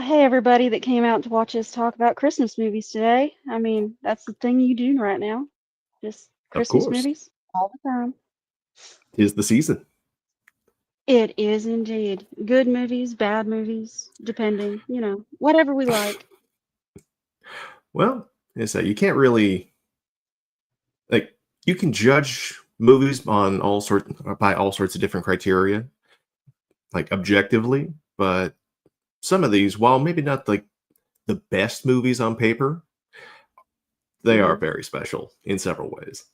Hey, everybody that came out to watch us talk about Christmas movies today. I mean, that's the thing you do right now. Just Of Christmas course, movies all the time. 'tis the season. It is indeed. Good movies, bad movies, depending, whatever we like. Well, is that you can't really like you can judge movies on all sorts by all sorts of different criteria, like objectively, but some of these, while maybe not like the best movies on paper, they are Hmm. very special in several ways.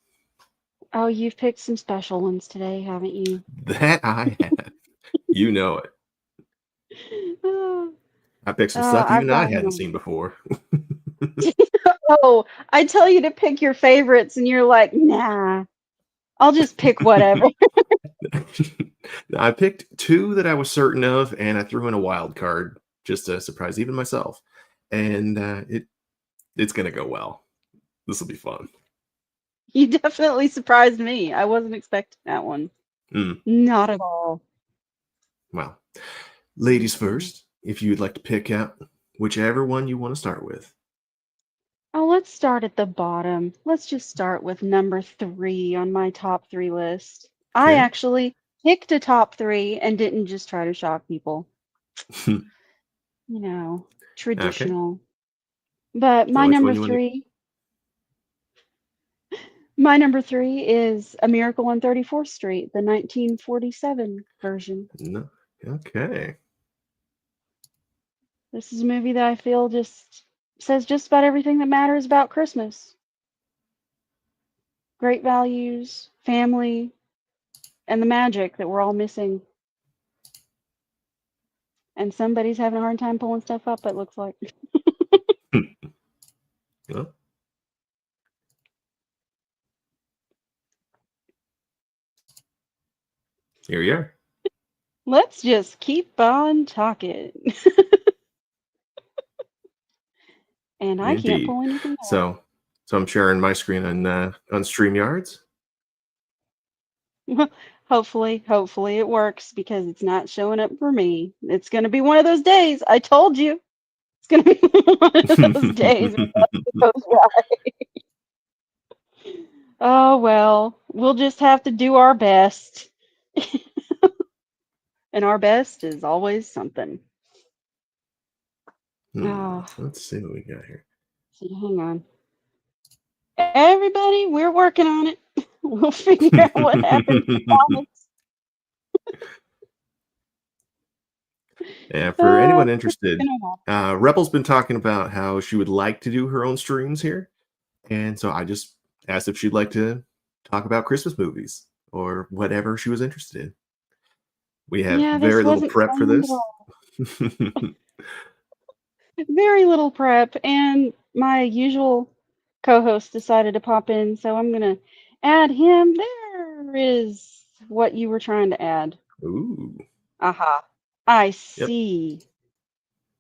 Oh, you've picked some special ones today, haven't you? That I have. You know it. Oh, I picked some stuff I've even I got hadn't one. seen before. Oh, I tell you to pick your favorites, and you're like, nah, I'll just pick whatever. I picked two that I was certain of, and I threw in a wild card just to surprise even myself. And it's gonna go well. This will be fun. You definitely surprised me. I wasn't expecting that one. Mm, Not at all. well, ladies Mhm. first, if you'd like to pick out whichever one you want to start with. Oh, let's start at the bottom. Let's just start with number three on my top three list. I Okay. actually picked a top three and didn't just try to shock people. You know, Okay. traditional. But So which one you want to? my number three is A Miracle on 34th Street, the 1947 version. No. Okay. This is a movie that I feel just says just about everything that matters about Christmas. Great values, family, and the magic that we're all missing. And somebody's having a hard time pulling stuff up, it looks like. Well, here you are. Let's just keep on talking. And I can't Indeed. pull anything So I'm sharing my screen on StreamYards. up. Hopefully it works because it's not showing up for me. It's going to be one of those days. I told you. It's going to be one of those days when nothing goes right. Oh, well, we'll just have to do our best. And our best is always something. Oh, Let's see what we got here. see, hang on. Everybody, we're working on it. We'll figure out what happens. Yeah, for Uh, anyone interested, Rebel's been talking about how she would like to do her own streams here, and so I just asked if she'd like to talk about Christmas movies or whatever she was interested in. We have yeah, this very little wasn't prep for planned at this. all. Very little prep, and my usual co-host decided to pop in, so I'm gonna add him. There is what you were trying to add. Ooh, Aha. I yep. see.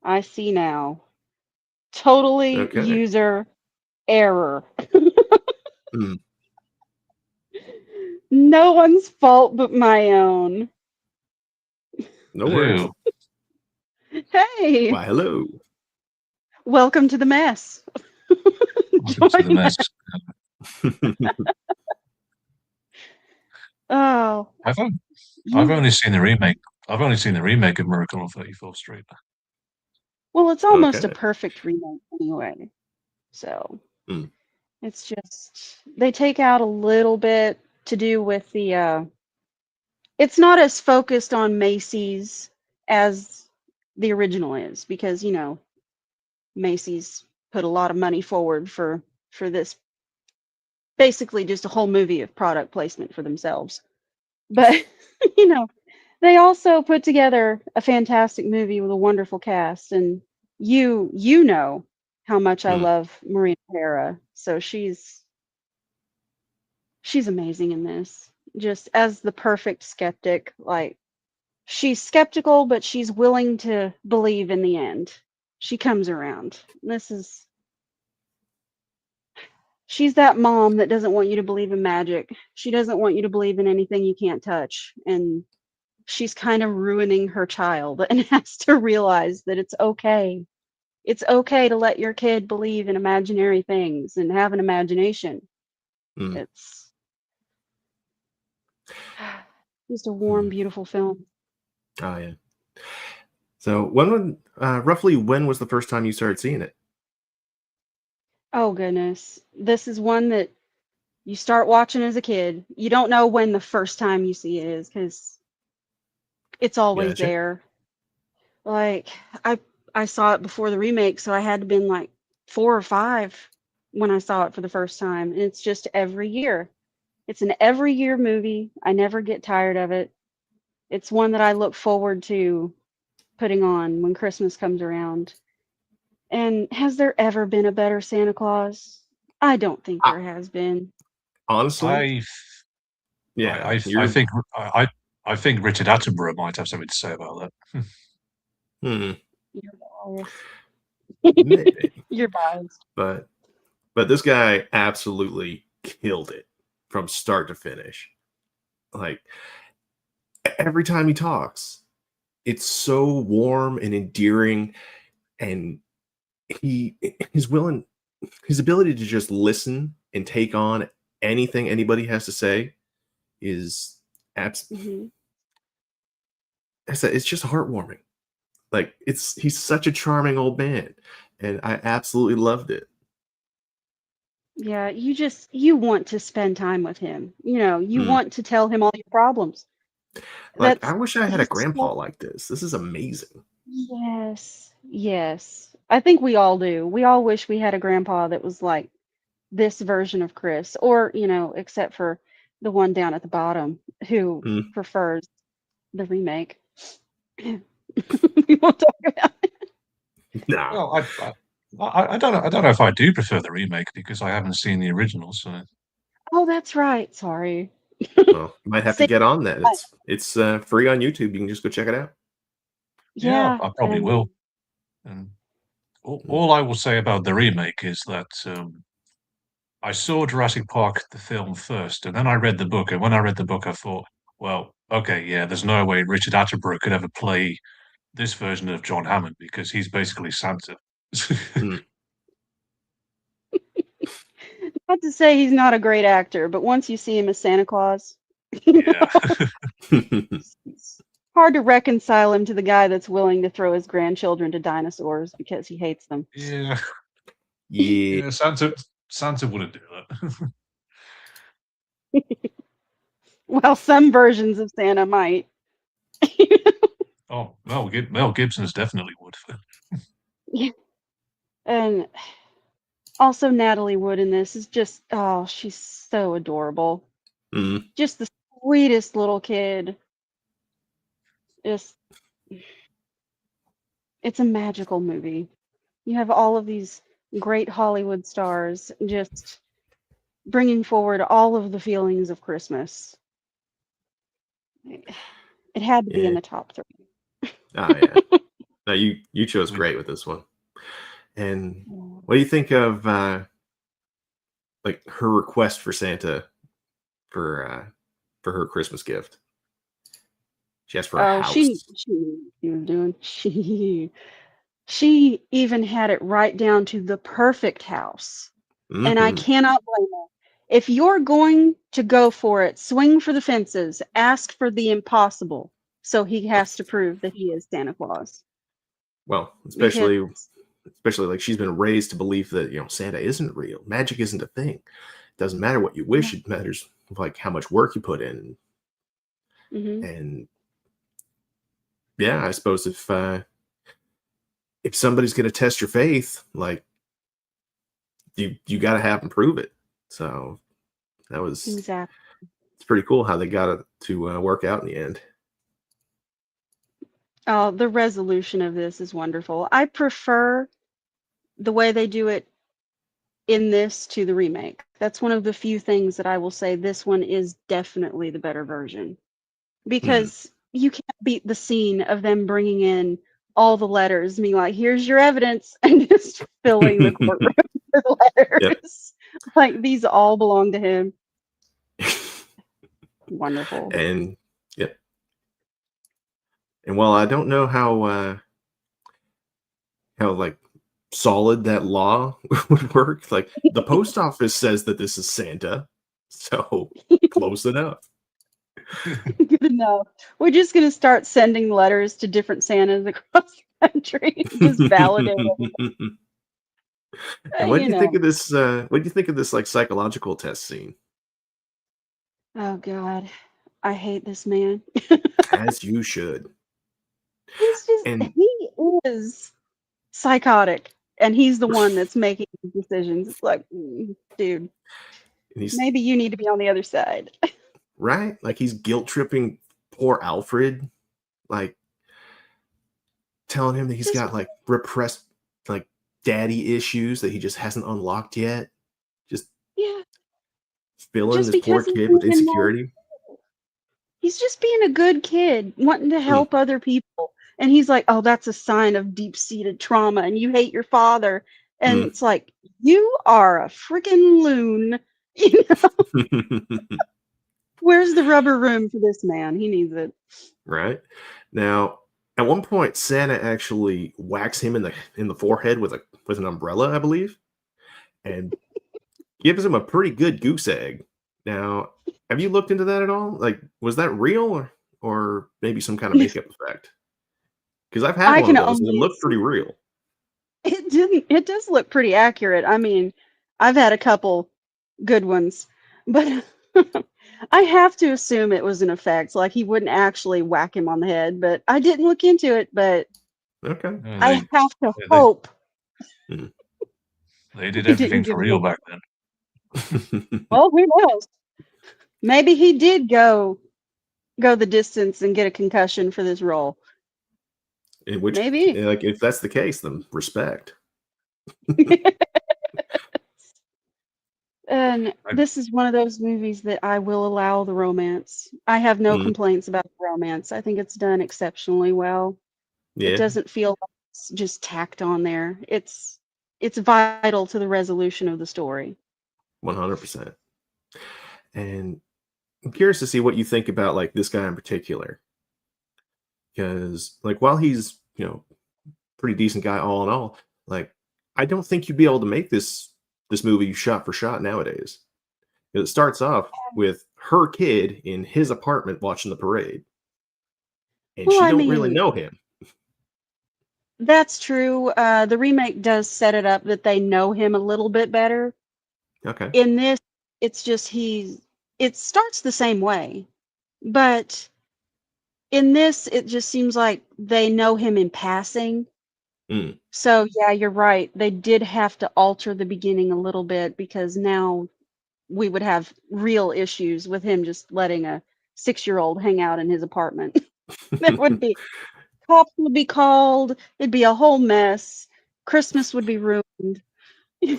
I see now. Totally Okay. user error. Mm, No one's fault but my own. no worries. Hello. Hey, Why, hello. welcome to the mess. Welcome to the Join mess. us. Oh, I've on- I've you. only seen the remake. I've only seen the remake of Miracle on 34th Street. Well, it's almost a Okay. perfect remake anyway. So Mm, it's just they take out a little bit to do with the. It's not as focused on Macy's as the original is because Macy's put a lot of money forward for this basically just a whole movie of product placement for themselves. But you know, they also put together a fantastic movie with a wonderful cast, and you know how much I mm. love Maria O'Hara, so she's amazing in this. Just as the perfect skeptic, like she's skeptical, but she's willing to believe in the end. She comes around. She's that mom that doesn't want you to believe in magic. She doesn't want you to believe in anything you can't touch. And she's kind of ruining her child and has to realize that it's okay. It's okay to let your kid believe in imaginary things and have an imagination. Mm, It's just a warm, mm. beautiful film. Oh yeah. So roughly when was the first time you started seeing it? Oh goodness. This is one that you start watching as a kid. You don't know when the first time you see it is because it's always Gotcha. there. Like I I saw it before the remake, so I had to been like 4 or 5 when I saw it for the first time. And it's just every year. It's an every year movie. I never get tired of it. It's one that I look forward to putting on when Christmas comes around. And has there ever been a better Santa Claus? I don't think I, there has been. honestly, I, yeah, I you're. think I think Richard Attenborough might have something to say about that. Hmm, You're biased. maybe, You're biased. but this guy absolutely killed it from start to finish. Like every time he talks, it's so warm and endearing, and he his willing his ability to just listen and take on anything anybody has to say is abs- Hmm. it's just heartwarming. Like he's such a charming old man, and I absolutely loved it. Yeah, you want to spend time with him. You Mm. want to tell him all your problems. Like I That's wish I had a he's grandpa so like this. This is amazing. yes, yes. I think we all do. We all wish we had a grandpa that was like this version of Chris, or, except for the one down at the bottom who Mm. prefers the remake. We won't talk about it. Nah, Well, I don't know. I don't know if I do prefer the remake because I haven't seen the original. So Oh, that's right. Sorry. well, you might have to See, get on that. I- It's free on YouTube. You can just go check it out. yeah, yeah, I probably will. and And Mm. all I will say about the remake is that I saw Jurassic Park the film first, and then I read the book. And when I read the book, I thought, well, okay, yeah, there's no way Richard Attenborough could ever play this version of John Hammond because he's basically Santa. Mm. not to say he's not a great actor, but once you see him as Santa Claus, Yeah. it's hard to reconcile him to the guy that's willing to throw his grandchildren to dinosaurs because he hates them. Yeah. Yeah. Yeah, Santa wouldn't do that. Well, some versions of Santa might. Oh, Mel Gibson's definitely would. Yeah. And also Natalie Wood in this is just, oh, she's so adorable. Mm. Just the sweetest little kid. Just, it's a magical movie. You have all of these great Hollywood stars just bringing forward all of the feelings of Christmas. It had to be in Yeah. the top 3. Oh yeah. No, you chose When great with this one. And Yeah. what do you think of like her request for Santa for her Christmas gift? She asked for a Oh, house. she knew what she was doing. She even had it right down to the perfect house. And I Hmm. cannot blame her. If you're going to go for it, swing for the fences, ask for the impossible. So he has to prove that he is Santa Claus. Well, Because especially like she's been raised to believe that Santa isn't real. Magic isn't a thing. It doesn't matter what you wish. It matters like how much work you put in. hmm And yeah, I suppose if somebody's going to test your faith, like you got to have them prove it. So that was exactly. it's pretty cool how they got it to work out in the end. Oh, the resolution of this is wonderful. I prefer the way they do it in this to the remake. That's one of the few things that I will say this one is definitely the better version. Hmm. Because you can't beat the scene of them bringing in all the letters, being like, here's your evidence, and just filling the courtroom with Yep. letters. Like, these all belong to him. Wonderful. And yep. And while I don't know how like solid that law would work, like the post office says that this is Santa, so close enough. Good enough. We're just gonna start sending letters to different Santas across the country, just validate And it, you know. what do you think of this like psychological test scene? Oh God, I hate this man. As you should. He's just And he is psychotic, and he's the one that's making the decisions. It's like, dude, he's maybe you need to be on the other side. right, like he's guilt tripping poor Alfred, like telling him that he's Just got like repressed like daddy issues that he just hasn't unlocked yet. Just yeah, filling just this poor because he's kid with being nice. insecurity. He's just being a good kid, wanting to Mm, help other people. And he's like, "Oh, that's a sign of deep-seated trauma, and you hate your father." And mm. it's like, "You are a freaking loon." You know? Where's the rubber room for this man? He needs it. Right? Now, at one point, Santa actually whacks him in the forehead with an umbrella, I believe, and gives him a pretty good goose egg. Now, have you looked into that at all? Like, was that real or maybe some kind of makeup effect? Because I've had I one can of those and it only looked pretty assume. real. It does look pretty accurate. I mean, I've had a couple good ones, but I have to assume it was an effect. Like he wouldn't actually whack him on the head, but I didn't look into it, but Okay. I They, have to they hope Mm. they did he didn't everything give for him a real back then. well, who knows? Maybe he did go the distance and get a concussion for this role. In which, Maybe. like, if that's the case, then respect. And I, this is one of those movies that I will allow the romance. I have no Mm, complaints about the romance. I think it's done exceptionally well. It yeah, doesn't feel like it's just tacked on there. It's vital to the resolution of the story. 100%. And I'm curious to see what you think about like this guy in particular, because like while he's pretty decent guy all in all, like I don't think you'd be able to make this movie shot for shot nowadays. It starts off with her kid in his apartment watching the parade, and Well, she I don't really mean, know him. that's true. The remake does set it up that they know him a little bit better. Okay. In this, it's just it starts the same way, but in this, it just seems like they know him in passing. Mm. So, yeah, you're right. They did have to alter the beginning a little bit because now we would have real issues with him just letting a 6-year-old hang out in his apartment. There would be cops would be called. It'd be a whole mess. Christmas would be ruined.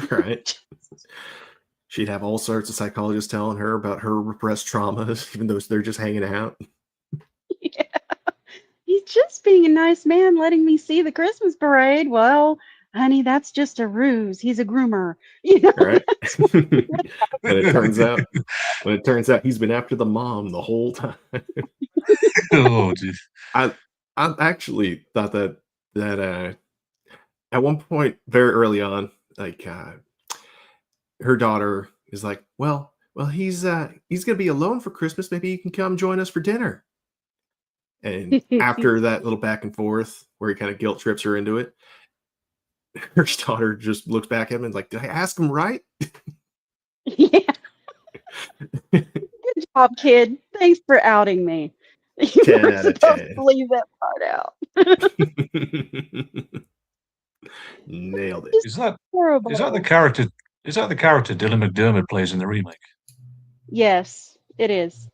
Right. She'd have all sorts of psychologists telling her about her repressed traumas, even though they're just hanging out. Yeah. He's just being a nice man, letting me see the Christmas parade. Well, honey, that's just a ruse. He's a groomer. You know, Right. that's what And it turns out he's been after the mom the whole time. oh, geez. I I actually thought that at one point very early on, like her daughter is like, well, he's gonna be alone for Christmas. Maybe you can come join us for dinner. And after that little back and forth where he kind of guilt trips her into it, her daughter just looks back at him and like, did I ask him right? Yeah. Good job, kid. Thanks for outing me. You 10 were out of supposed 10. to leave that part out. Nailed it. Just Is that is that the horrible. character? Is that the character Dylan McDermott plays in the remake? Yes, it is.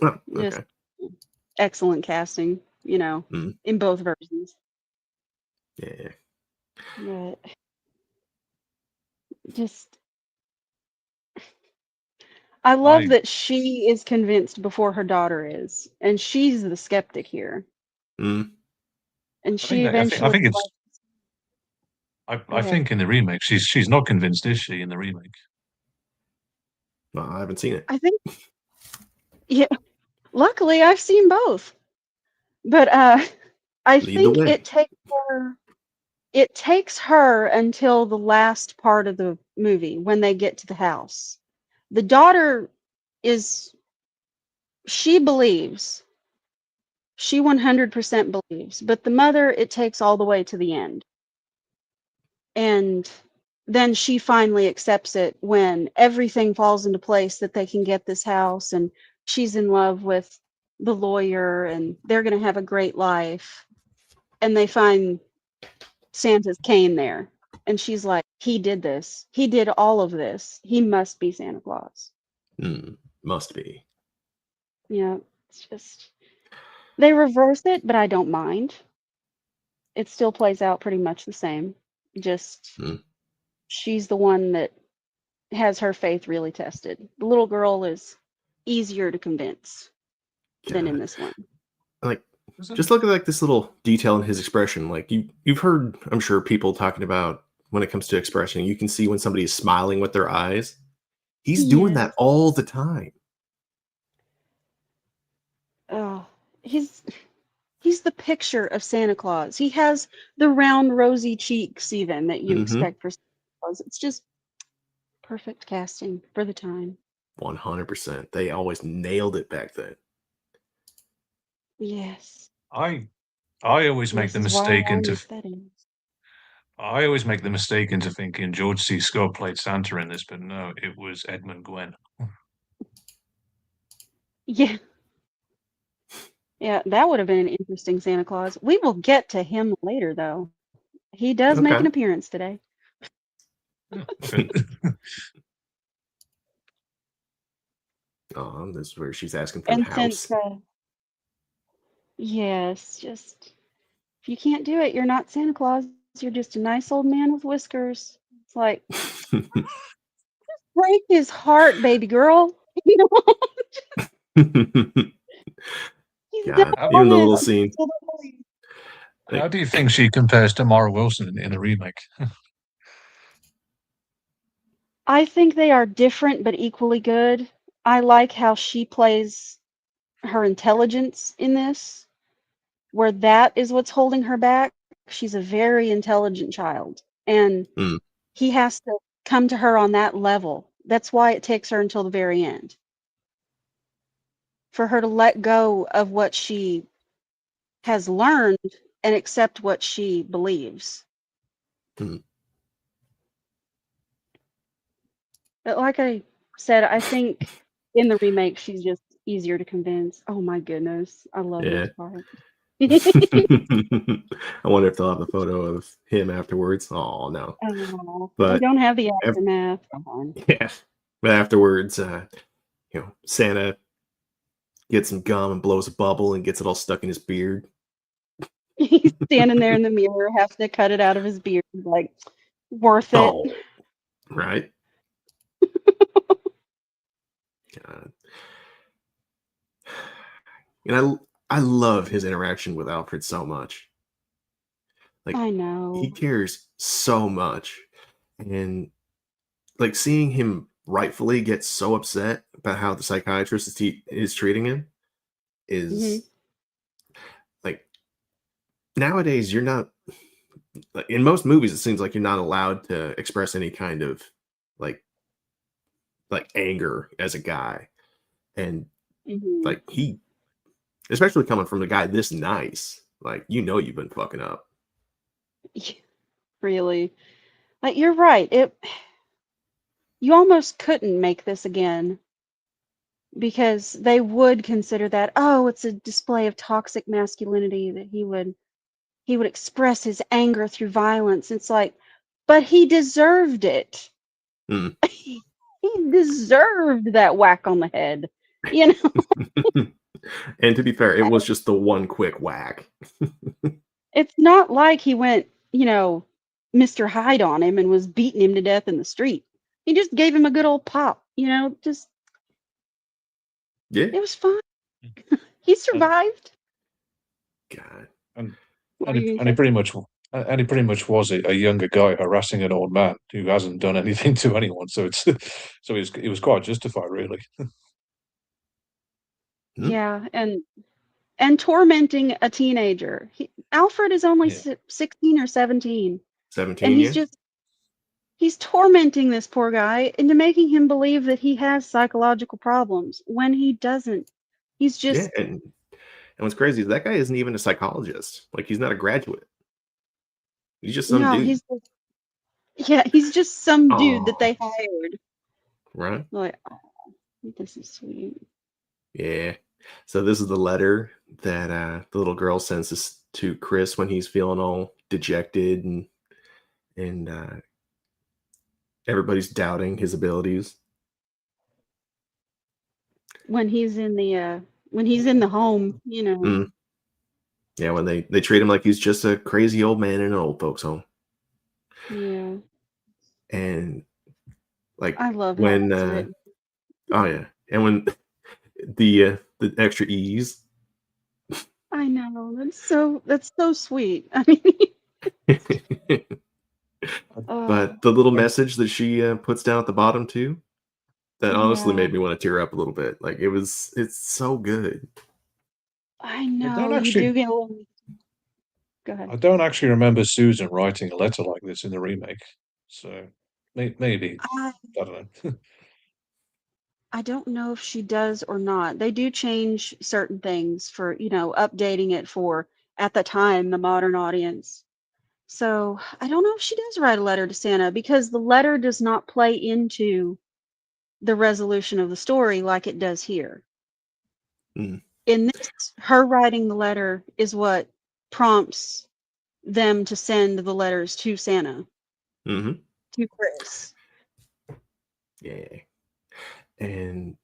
Oh, Just okay. excellent casting, Mm, in both versions. yeah. But just I love I that she is convinced before her daughter is, and she's the skeptic here. Mm, And I she think that, I eventually think it's like, go I ahead. think in the remake she's not convinced, is she? In the remake, well, I haven't seen it. I think, yeah, luckily I've seen both. But I Lead the think way. it takes her until the last part of the movie when they get to the house. The daughter is she believes. She 100% believes, but the mother, it takes all the way to the end. And then she finally accepts it when everything falls into place that they can get this house and she's in love with the lawyer and they're going to have a great life. And they find Santa's cane there. And she's like, he did this. He did all of this. He must be Santa Claus. Must be. Yeah, it's just, they reverse it, but I don't mind. It still plays out pretty much the same. Just Hmm. she's the one that has her faith really tested. The little girl is easier to convince than in God. this one. Like, Was it? just look at like this little detail in his expression. Like you've heard, I'm sure, people talking about when it comes to expression, you can see when somebody is smiling with their eyes. He's doing Yes. that all the time. Oh, he's the picture of Santa Claus. He has the round, rosy cheeks even that you Mm-hmm. expect for Santa Claus. It's just perfect casting for the time. 100%. They always nailed it back then. Yes. I always And make this the is why mistake I into mix that in. I always make the mistake into thinking George C. Scott played Santa in this, but no, it was Edmund Gwenn. Yeah. Yeah, that would have been an interesting Santa Claus. We will get to him later, though. He does make an Okay. appearance today. Good. Oh, this is where she's asking for the And since, house. yes, just if you can't do it, you're not Santa Claus. You're just a nice old man with whiskers. It's like, break his heart, baby girl. You know, he's done God, How, all even the this. little scene. how Like, do you think she compares to Mara Wilson in the remake? I think they are different but equally good. I like how she plays her intelligence in this, where that is what's holding her back. She's a very intelligent child, and mm, he has to come to her on that level. That's why it takes her until the very end for her to let go of what she has learned and accept what she believes. mm, But like I said, I think in the remake she's just easier to convince. Oh my goodness, I love yeah. this part. I wonder if they'll have a photo of him afterwards. Oh no. Oh, they But don't have the af- aftermath. Come on. yeah. But afterwards, Santa gets some gum and blows a bubble and gets it all stuck in his beard. He's standing there in the mirror, has to cut it out of his beard, like worth it. Oh, right. God. And I love his interaction with Alfred so much. Like I he know. cares so much. And like seeing him rightfully get so upset about how the psychiatrist is treating him Hmm. is like nowadays you're not like in most movies it seems like you're not allowed to express any kind of like anger as a guy. And Hmm. like he especially coming from a guy this nice, like you've been fucking up. Really. Like you're right. You almost couldn't make this again because they would consider that, oh, it's a display of toxic masculinity that he would express his anger through violence. It's like, but he deserved it. Mm. He deserved that whack on the head. You know, And to be fair, it was just the one quick whack. it's not like he went, Mr. Hyde on him and was beating him to death in the street. He just gave him a good old pop, just Yeah. it was fine. He and survived. God. and What and are he, you and he gonna say? pretty much and he pretty much was a younger guy harassing an old man who hasn't done anything to anyone. So it's so he was quite justified, really. Hmm? Yeah, and and tormenting a teenager. Alfred is only Yeah. 16 or 17, and 17, yeah. he's tormenting this poor guy into making him believe that he has psychological problems when he doesn't. He's Yeah, just and what's crazy is that guy isn't even a psychologist. Like, he's not a graduate. He's just some no, dude. he's just some dude that Oh, they hired. right? Like, oh, this is sweet. Yeah. So this is the letter that the little girl sends this to Chris when he's feeling all dejected and everybody's doubting his abilities. When he's in the home, you know. Mm. Yeah, when they treat him like he's just a crazy old man in an old folks home. Yeah, And like I love how when that's written. oh yeah, and when the extra e's. I know, that's so sweet. I mean, But oh, the little message that she puts down at the bottom too, that honestly yeah, made me want to tear up a little bit. Like, it's so good. I I don't know, you actually do get a little. Go ahead. I don't actually remember Susan writing a letter like this in the remake. So maybe I I don't know. I don't know if she does or not. They do change certain things for, updating it for, at the time, the modern audience. So I don't know if she does write a letter to Santa because the letter does not play into the resolution of the story like it does here. Mm, In this, her writing the letter is what prompts them to send the letters to Santa, hmm to Chris. Yeah, and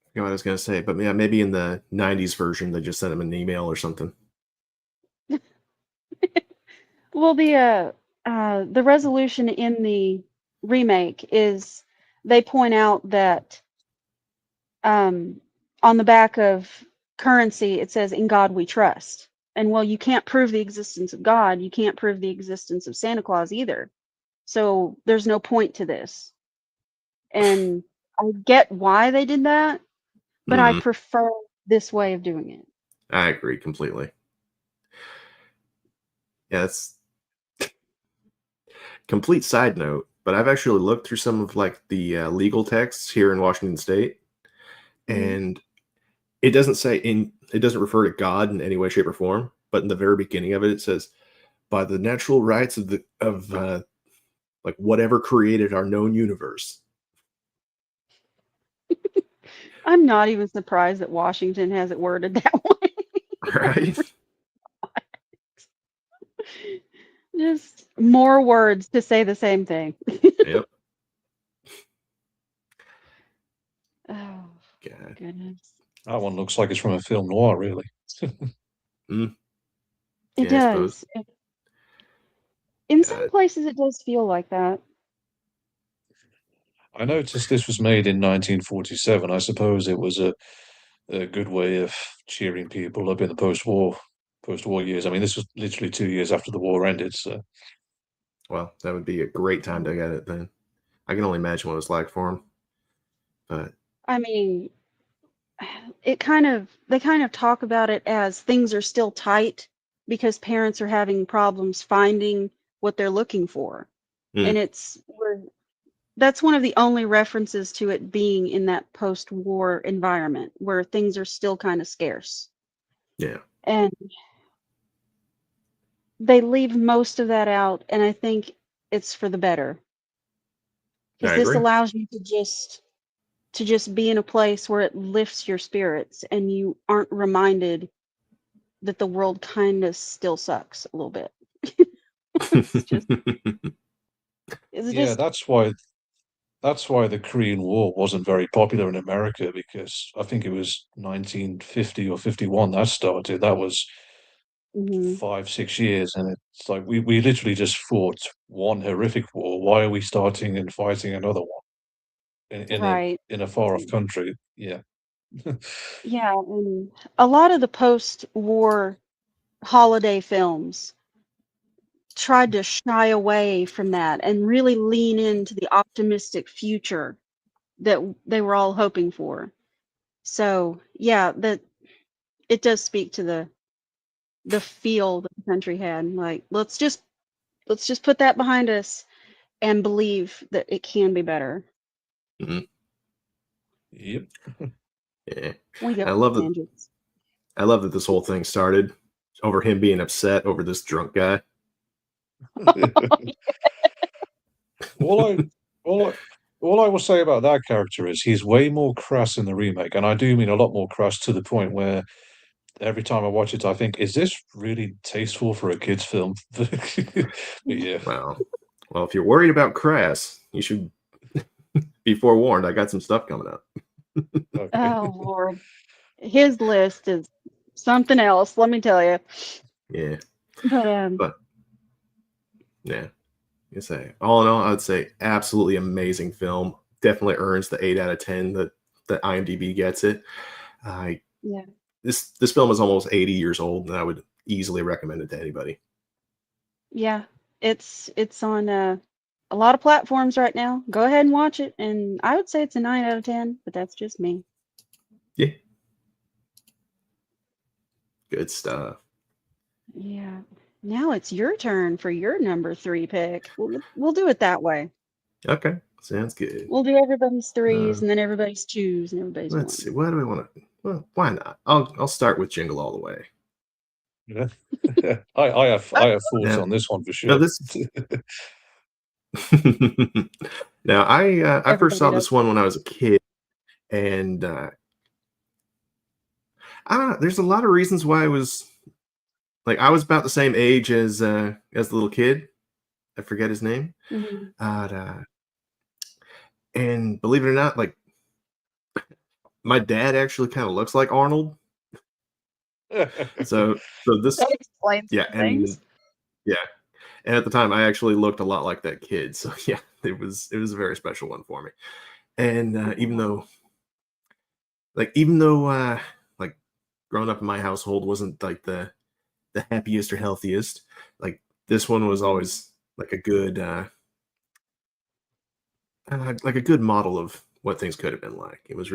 I forgot what I was gonna say, but yeah, maybe in the '90s version they just sent him an email or something. Well, the resolution in the remake is they point out that um, on the back of currency it says "In God We Trust," and well, you can't prove the existence of God, you can't prove the existence of Santa Claus either. So there's no point to this, and I get why they did that, but I hmm prefer this way of doing it. I agree completely. Yeah, it's complete side note, but I've actually looked through some of like the legal texts here in Washington State, Mhm. and it doesn't refer to God in any way, shape, or form. But in the very beginning of it, it says, "By the natural rights of the of like whatever created our known universe." I'm not even surprised that Washington has it worded that way. Right? Just more words to say the same thing. Yep. Oh, God. goodness. That one looks like it's from a film noir, really. Mm, It yeah, I suppose. does. In some God. places, it does feel like that. I noticed this was made in 1947. I suppose it was a good way of cheering people up in the post-war years. I mean, this was literally 2 years after the war ended, so Well, that would be a great time to get it then. I can only imagine what it was like for him. But I mean, they kind of talk about it as things are still tight because parents are having problems finding what they're looking for. mm, And that's one of the only references to it being in that post-war environment where things are still kind of scarce. yeah, And they leave most of that out, and I think it's for the better I because this agree. allows you to just be in a place where it lifts your spirits and you aren't reminded that the world kind of still sucks a little bit. It's just it's yeah, just that's why the Korean War wasn't very popular in America because I think it was 1950 or 51 that started. That was mhm, 5, 6 years, and it's like we literally just fought one horrific war. Why are we starting and fighting another one right. in a far off country? Yeah. Yeah, and a lot of the post-war holiday films tried to shy away from that and really lean into the optimistic future that they were all hoping for. So, yeah, it does speak to the feel that the country had. Like, let's just put that behind us and believe that it can be better. Mhm. Yep. Yeah. We go I on love that. tangents. I love that this whole thing started over him being upset over this drunk guy. all I all I all I will say about that character is he's way more crass in the remake, and I do mean a lot more crass to the point where every time I watch it, I think, is this really tasteful for a kids' film? But yeah, Well, if you're worried about crass, you should be forewarned. I got some stuff coming up. okay. Oh Lord, his list is something else. Let me tell you. Yeah, But but yeah, you say all in all, I'd say absolutely amazing film. Definitely earns the 8 out of 10 that IMDb gets it. I yeah, this film is almost 80 years old, and I would easily recommend it to anybody. yeah, it's on a lot of platforms right now. Go ahead and watch it, and I would say it's a 9 out of 10, but that's just me. Yeah, good stuff. Yeah. Now it's your turn for your number 3 pick. We'll do it that way. Okay, sounds good. We'll do everybody's threes Uh, and then everybody's twos and everybody's let's see. ones. What do we want to? Well, why not? I'll start with Jingle All the Way. Yeah. I have thoughts Now, on this one for now sure. this. Now I first Everybody saw does. this one when I was a kid, and I don't know. There's a lot of reasons why I was about the same age as the little kid. I forget his name. Hmm. Uh, and believe it or not, like my dad actually kind of looks like Arnold. So this, That explains yeah, some and things. yeah, and at the time I actually looked a lot like that kid. So yeah, it was a very special one for me. And even Aw. though even though like growing up in my household wasn't like the happiest or healthiest, like this one was Mhm. always like a good like a good model of what things could have been like. It was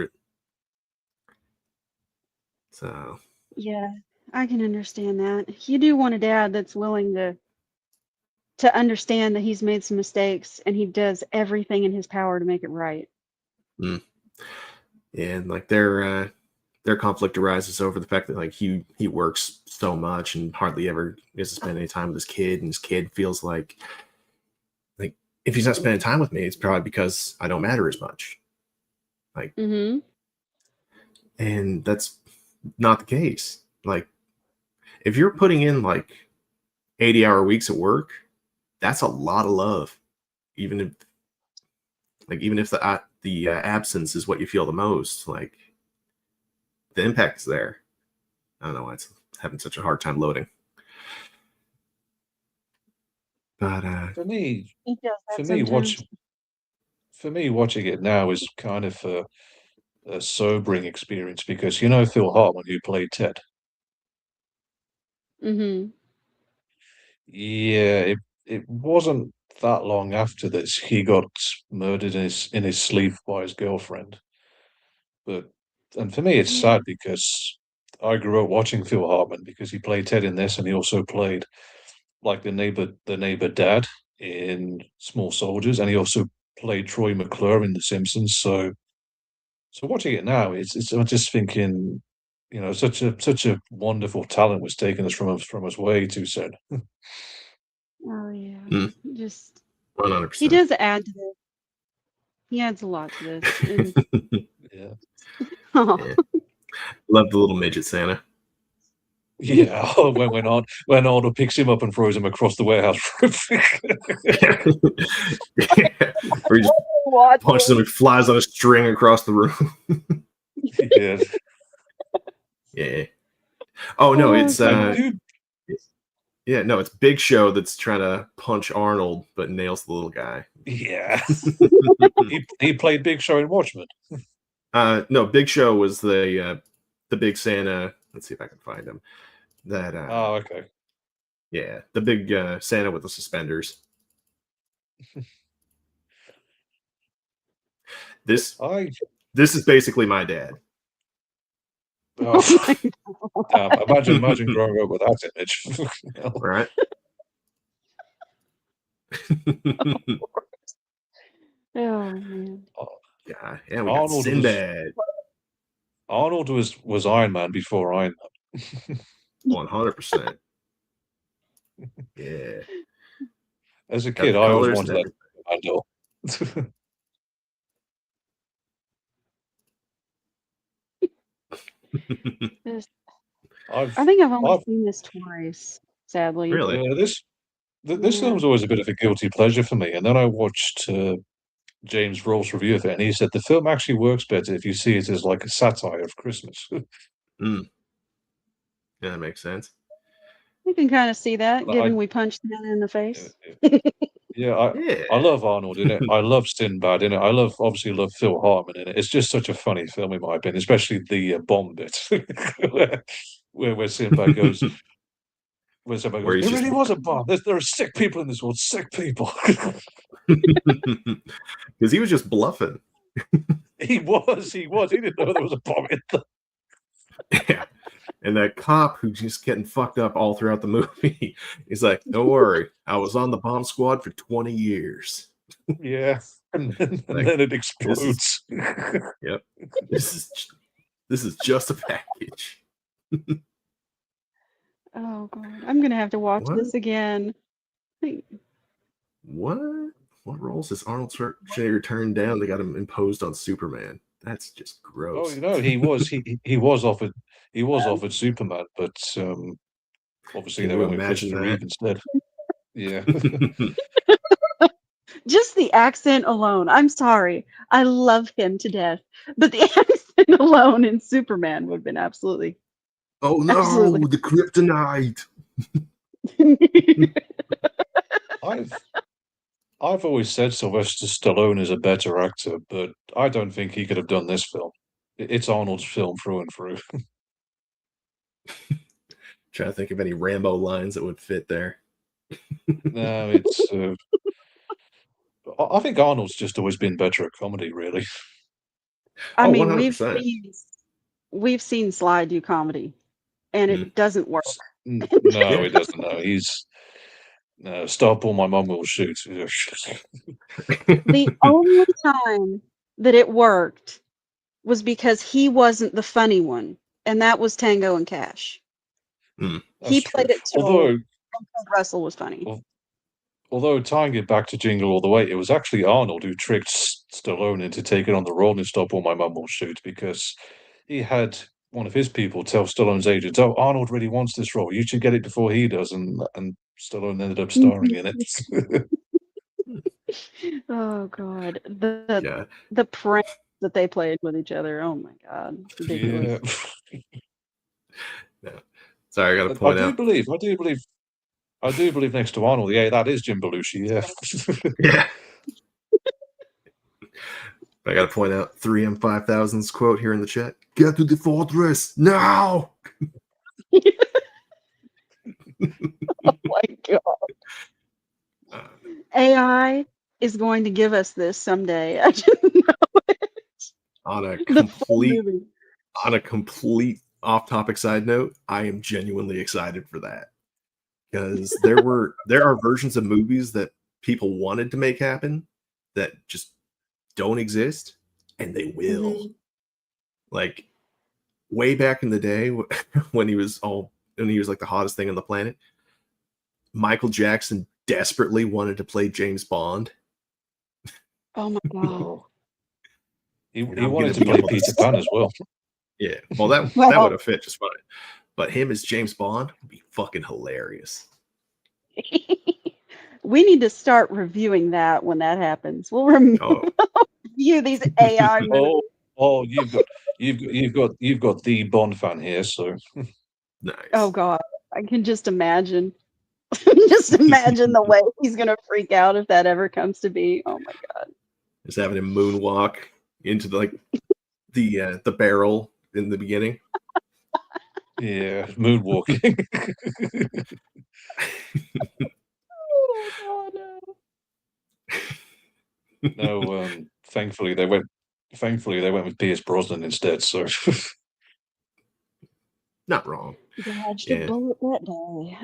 so Yeah, I can understand that. You do want a dad that's willing to understand that he's made some mistakes and he does everything in his power to make it right. mm. And like their conflict arises over the fact that like he works so much and hardly ever gets to spend any time with his kid, and his kid feels like if he's not spending time with me, it's probably because I don't matter as much. Like, Mhm. and that's not the case. Like, if you're putting in like 80-hour weeks at work, that's a lot of love. Even if even if the absence is what you feel the most, like the impact is there. I don't know why it's having such a hard time loading. But For me, He does for that me, watch sometimes. for me watching it now is kind of a sobering experience because Phil Hartman who played Ted. Mhm. Yeah, it wasn't that long after this he got murdered in his sleep by his girlfriend. But and for me, it's Yeah. sad because I grew up watching Phil Hartman because he played Ted in this, and he also played like the neighbor dad in Small Soldiers, and he also played Troy McClure in The Simpsons. So watching it now, it's I'm just thinking, such a wonderful talent was taken from us way too soon. Oh yeah. mm, Just he 100%. does add to this. He adds a lot to this. And Yeah, Yeah, love the little midget Santa. yeah. When Arnold picks him up and throws him across the warehouse roof. Yeah, or he just watch punches him and flies on a string across the room. Yeah. Yeah. Oh no, Oh, it's I God. do. yeah, no, it's Big Show that's trying to punch Arnold, but nails the little guy. Yeah. He played Big Show in Watchmen. No, Big Show was the big Santa. Let's see if I can find him. That Oh, okay. yeah, the big Santa with the suspenders. This I this is basically my dad. Oh, damn. Imagine growing up with that image. Right? Oh man. Yeah, and we got Arnold was Sinbad. Arnold was Iron Man before Iron Man. 100%. Yeah. As a Got kid, the I always colors and wanted that everything. handle. This, I I've think I've only I've seen this twice, sadly. Really? this this Yeah. film's always a bit of a guilty pleasure for me. And then I watched James Rolfe's review of it, and he said the film actually works better if you see it as like a satire of Christmas. Mm, yeah, that makes sense. You can kind of see that, I given we punched him in the face. yeah, yeah, I Yeah. love Arnold in it. I love Sinbad in it. I obviously love Phil Hartman in it. It's just such a funny film in my opinion, especially the bomb bit where, where Sinbad goes, Where he's it just really was a bomb. There are sick people in this world, sick people. because he was just bluffing. He was. He didn't know there was a bomb in there. Yeah. And that cop who's just getting fucked up all throughout the movie, he's like, "Don't worry, I was on the bomb squad for 20 years." Yeah, and Like, then it this is, explodes. yep, this is this is just a package. Oh god, I'm gonna have to watch What? this again. Hey, What? What roles has Arnold Schwarzenegger turned down? They got him imposed on Superman. That's just Oh, gross. you know, he was offered Superman, but obviously Can they you went with imagine Christopher Reeve that? instead. Yeah. just the accent alone. I'm sorry. I love him to death. But the accent alone in Superman would have been absolutely, Oh absolutely. no, the kryptonite. I've I've always said Sylvester Stallone is a better actor, but I don't think he could have done this film. It's Arnold's film through and through. Trying to think of any Rambo lines that would fit there. No, it's I think Arnold's just always been better at comedy, really. I Oh, mean, 100%. we've seen Sly do comedy, and Mm. it doesn't work. No, Yeah. he doesn't. No, he's no, stop or my mum will shoot. The only time that it worked was because he wasn't the funny one, and that was Tango and Cash. Mm. He That's true. played it so Russell was funny. Al- although tying it back to Jingle All the Way, it was actually Arnold who tricked Stallone into taking on the role in Stop or My Mum Will Shoot because he had one of his people tell Stallone's agents, "Oh, Arnold really wants this role. You should get it before he does," and Stallone ended up starring in it. Oh god, the Yeah. the pranks that they played with each other. Oh my god, ridiculous. Yeah. Yeah. Sorry, I got to I point do out. believe, I do believe, I do believe next to Arnold, yeah, that is Jim Belushi, yeah. Yeah. I got to point out 3M5000's quote here in the chat. Get to the fortress now. Oh my god, Uh, AI is going to give us this someday. I just know on a the full complete movie. off-topic side note, I am genuinely excited for that because there are versions of movies that people wanted to make happen that just don't exist, and they will. Mhm. Like way back in the day when he was like the hottest thing on the planet, Michael Jackson desperately wanted to play James Bond. Oh my god. Oh, he And I'm wanted gonna to be play able to Peter Pan as well. yeah. Well, that would Well, have fit just fine. But him as James Bond would be fucking hilarious. we need to start reviewing that when that happens. We'll Oh, review these AI movies. Oh, oh, you've got the Bond fan here, so Oh nice. god, I can just imagine. Just imagine the way he's gonna freak out if that ever comes to be. Oh my god. Just having him moonwalk into the barrel in the beginning. yeah, moonwalking. Oh god, no. No, thankfully they went with Pierce Brosnan instead. So not wrong. Dodged a Yeah, bullet that day.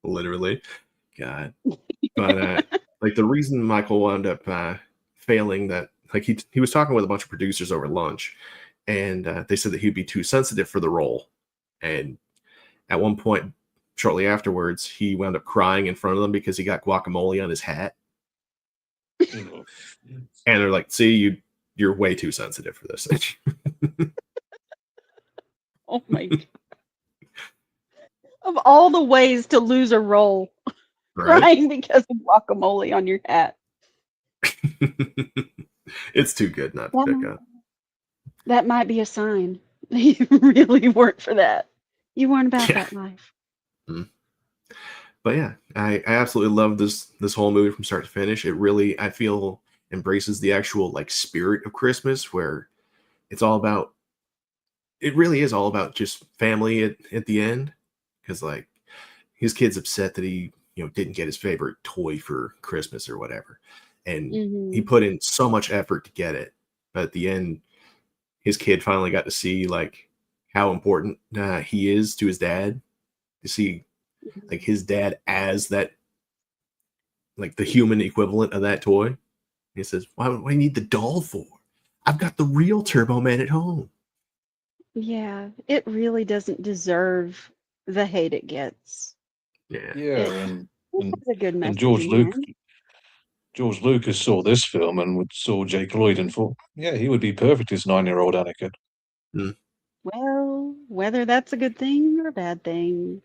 literally. God, but like the reason Michael wound up failing that, like he was talking with a bunch of producers over lunch, and they said that he'd be too sensitive for the role, and at one point, shortly afterwards, he wound up crying in front of them because he got guacamole on his hat. Oh, And they're like, "See, you're way too sensitive for this." Oh my God. Of all the ways to lose a role, Right? crying because of guacamole on your hat. It's too good not to That pick might, up. that might be a sign. You really weren't for that. You weren't about Yeah. that life. Mm. But yeah, I absolutely love this whole movie from start to finish. It really, I feel, embraces the actual like spirit of Christmas, where it's all about. It really is all about just family at the end, because like his kid's upset that he didn't get his favorite toy for Christmas or whatever, and he Hmm. put in so much effort to get it, but at the end, his kid finally got to see like how important he is to his dad. To see like his dad as that, like the human equivalent of that toy. He says, "Why do I need the doll for? I've got the real Turbo Man at home." Yeah, it really doesn't deserve the hate it gets. Yeah. yeah, It, it and has a good and message in the end. George Lucas saw this film and saw Jake Lloyd and thought, yeah, he would be perfect as 9-year-old Anakin. Mm. Well, whether that's a good thing or a bad thing,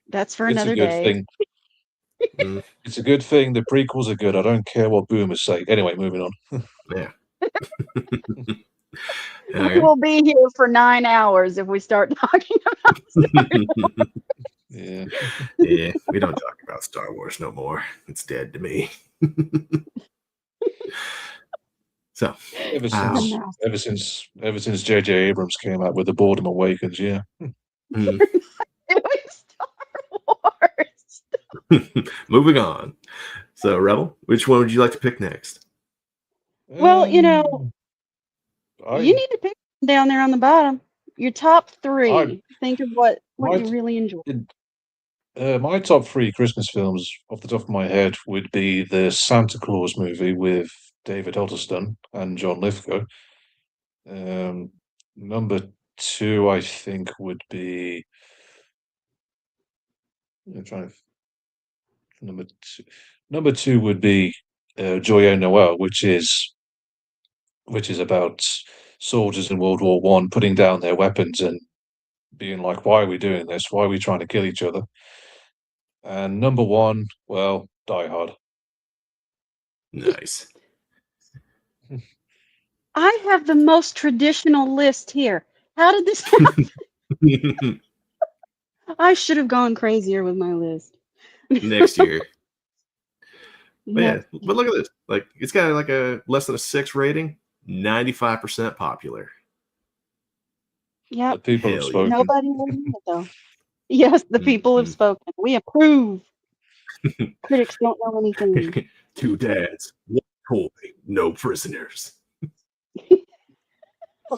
that's for It's a another good day. thing. Mm. It's a good thing. The prequels are good. I don't care what boomers say. Anyway, moving on. Yeah. We Okay. will be here for 9 hours if we start talking about Star Yeah. Yeah, we don't talk about Star Wars no more. It's dead to me. So, Ever The wow. since mouse. ever since J.J. Abrams came out with The Boredom Awakens, yeah. Mm. Doing Star Wars. Moving on. So, Rebel, which one would you like to pick next? Well, you I need to pick down there on the bottom. Your top I three. Think of what my you really enjoy. my top three Christmas films off the top of my head would be the Santa Claus movie with David Huddleston and John Lithgow. Um, number two, I think, would be I'm trying to number two. Number two would be Joyeux Noel, which is about soldiers in World War One putting down their weapons and being like, "Why are we doing this? Why are we trying to kill each other?" And number one, well, Die Hard. Nice. I have the most traditional list here. How did this happen? I should have gone crazier with my list. Next year. But yeah, Next. but look at this. Like, it's got like a less than a 6 rating, 95% popular. The Yep. people have Hell yeah. spoken. Nobody will admit it though. Yes, the people have Mhm. spoken. We approve. Critics don't know anything. Two dads, one toy, no prisoners.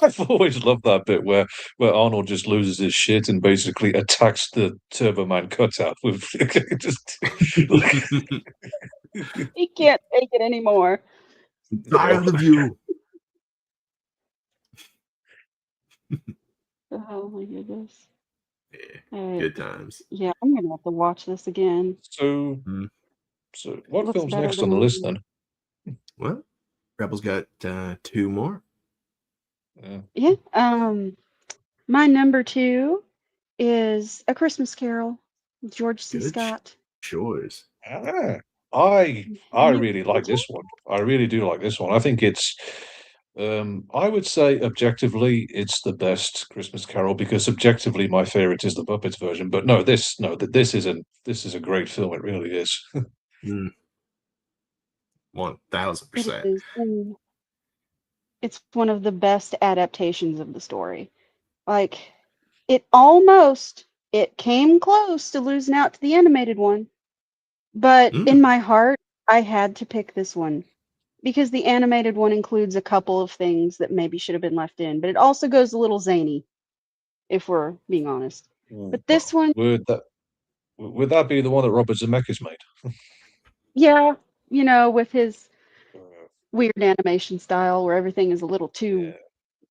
I've always loved that bit where Arnold just loses his shit and basically attacks the Turbo Man cutout with just He can't take it anymore. no. Tired of you. Oh my goodness. Yeah, All right. good times. Yeah, I'm gonna have to watch this again. So Mm. so what Looks film's better next than on the I list remember. then? Well, Rebel's got two more. Yeah. Yeah. My number two is A Christmas Carol with George C. Good Scott. choice. Ah, I And you really you like this one. I really do like this one. I think it's I would say objectively it's the best Christmas Carol because objectively my favorite is the Muppets version. But this is a great film. It really is. Mm, it 1000%. is. And it's one of the best adaptations of the story. Like it came close to losing out to the animated one, but in Mm, my heart, I had to pick this one. because the animated one includes a couple of things that maybe should have been left in, but it also goes a little zany, if we're being honest. But this one, Would that be the one that Robert Zemeckis made? yeah, with his Uh, weird animation style where everything is a yeah.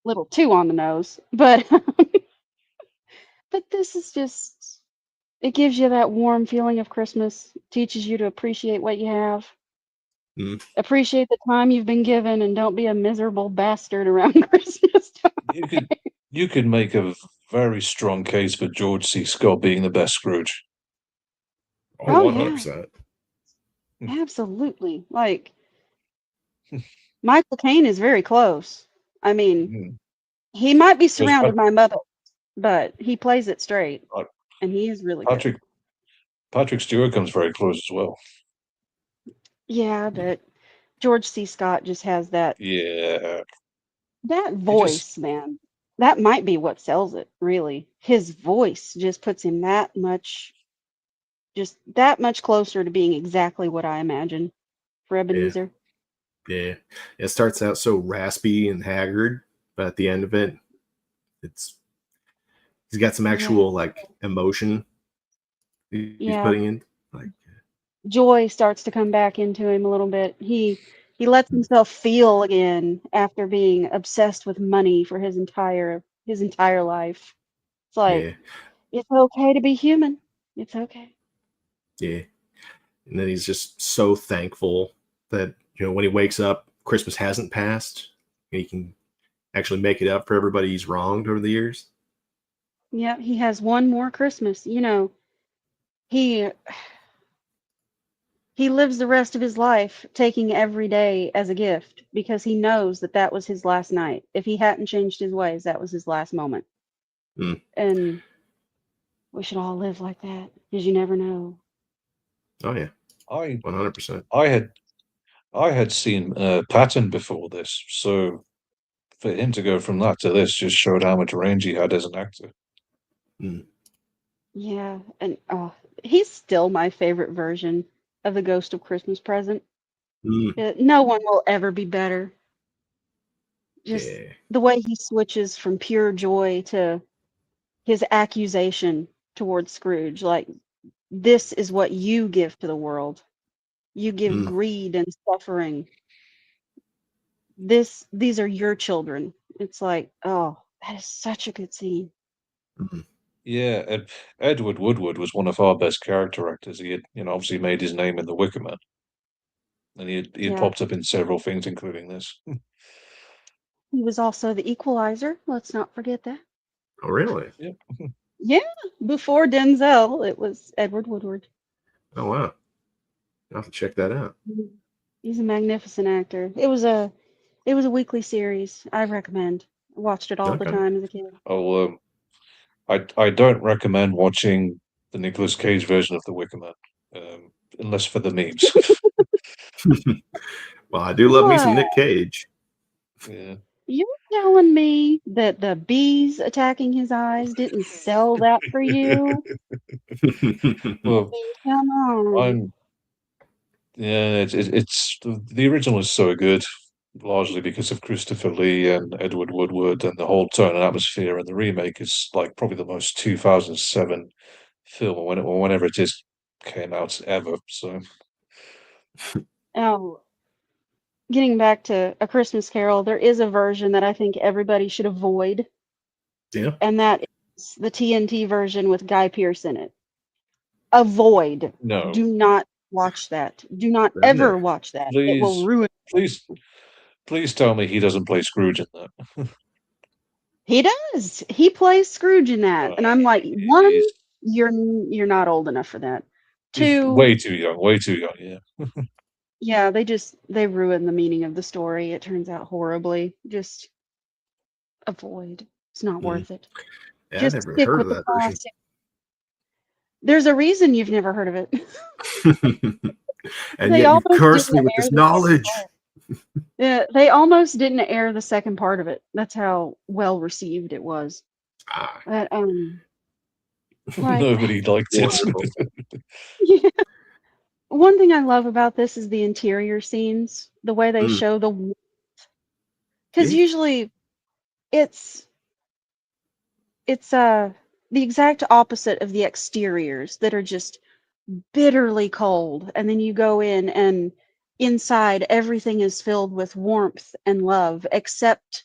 little too on the nose. But but this is just it gives you that warm feeling of Christmas, teaches you to appreciate what you have. Mm. Appreciate the time you've been given and don't be a miserable bastard around Christmas time. You could make a very strong case for George C. Scott being the best Scrooge. Oh, Oh 100%. yeah, absolutely. Like Michael Caine is very close. I mean, Mhm. he might be Because surrounded by mother, but he plays it straight, uh, and he is really good. Patrick Stewart comes very close as well. Yeah, but George C. Scott just has that Yeah. voice, man. That might be what sells it, really. His voice just puts him just that much closer to being exactly what I imagine for Ebenezer. Yeah. It starts out so raspy and haggard, but at the end of it, he's got some actual like emotion he's Yeah. putting in. Like, Joy starts to come back into him a little bit. He lets himself feel again after being obsessed with money for his entire life. It's like yeah, it's okay to be human. It's okay. yeah. And then he's just so thankful that when he wakes up, Christmas hasn't passed. And he can actually make it up for everybody he's wronged over the years. Yeah, he has one more Christmas. He he lives the rest of his life taking every day as a gift because he knows that that was his last night. If he hadn't changed his ways, that was his last moment. Mm. And we should all live like that because you never know. Oh yeah, I 100%. I had seen Patton before this, so for him to go from that to this just showed how much range he had as an actor. Mm. Yeah, and he's still my favorite version of the Ghost of Christmas Present. Mm. No one will ever be better. Just Yeah. the way he switches from pure joy to his accusation towards Scrooge, like this is what you give to the world. You give Mm. greed and suffering. These are your children. It's like, oh, that is such a good scene. Mm. Yeah, Edward Woodward was one of our best character actors. He had, obviously made his name in The Wicker Man, and he had Yeah. popped up in several things, including this. He was also the equalizer. Let's not forget that. Oh really? Yep. Yeah, before Denzel, it was Edward Woodward. Oh wow. I'll have to check that out. He's a magnificent actor. It was a weekly series. I recommend. I watched it all the Okay. time as a kid. Oh, I don't recommend watching the Nicolas Cage version of The Wicker Man, unless for the memes. Well, I do love me some What? Nick Cage. Yeah. You're telling me that the bees attacking his eyes didn't sell that for you? Well, Come on. I'm yeah. It's the original is so good, largely because of Christopher Lee and Edward Woodward and the whole tone and atmosphere. And the remake is like probably the most 2007 film or whenever it is came out ever. So Oh, getting back to A Christmas Carol, there is a version that I think everybody should avoid, Yeah. and that is the TNT version with Guy Pearce in it. Avoid. no, Do not watch that. Do not I've ever never. watch that. It will please, ruin. please, please tell me he doesn't play Scrooge in that. He does. He plays Scrooge in that, and I'm like, one, He's you're not old enough for that. he's Two, way too young. Way too young. Yeah. yeah, they ruin the meaning of the story. It turns out horribly. Just avoid. It's not Mm. worth it. Yeah, I've Just never even stick heard with of the that version. classic. There's a reason you've never heard of it. And They yet you almost curse didn't me with air this the second knowledge. part. Yeah, they almost didn't air the second part of it. That's how well received it was. Ah, But like Nobody liked it. wonderful. yeah, One thing I love about this is the interior scenes, the way they Mm, show because yeah. usually it's it's the exact opposite of the exteriors that are just bitterly cold, and then you go in and inside everything is filled with warmth and love, except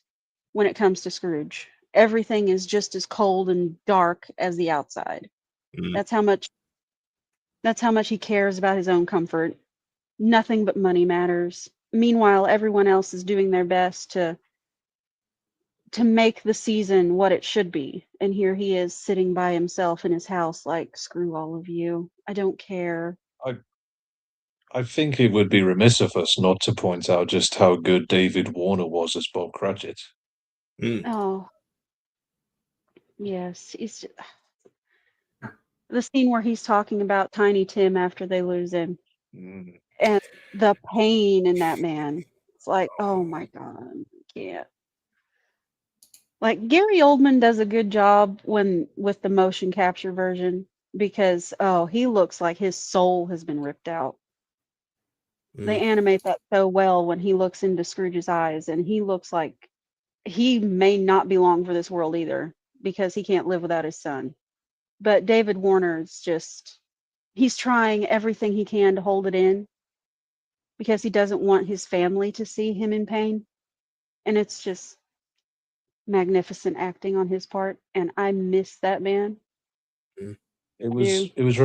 when it comes to Scrooge. Everything is just as cold and dark as the outside. Mm, That's how much that's how much he cares about his own comfort. Nothing but money matters. Meanwhile, everyone else is doing their best to make the season what it should be. And here he is sitting by himself in his house like, screw all of you. I don't care. I I think it would be remiss of us not to point out just how good David Warner was as Bob Cratchit. mm. Oh, yes. The scene where he's talking about Tiny Tim after they lose him Mm. and the pain in that man. It's like, oh my God, I can't. Like Gary Oldman does a good job when with the motion capture version because oh, he looks like his soul has been ripped out. They Mm. animate that so well when he looks into Scrooge's eyes and he looks like he may not belong for this world either because he can't live without his son. But David Warner is just he's trying everything he can to hold it in because he doesn't want his family to see him in pain. And it's just magnificent acting on his part. And I miss that man. Mm. It I do. was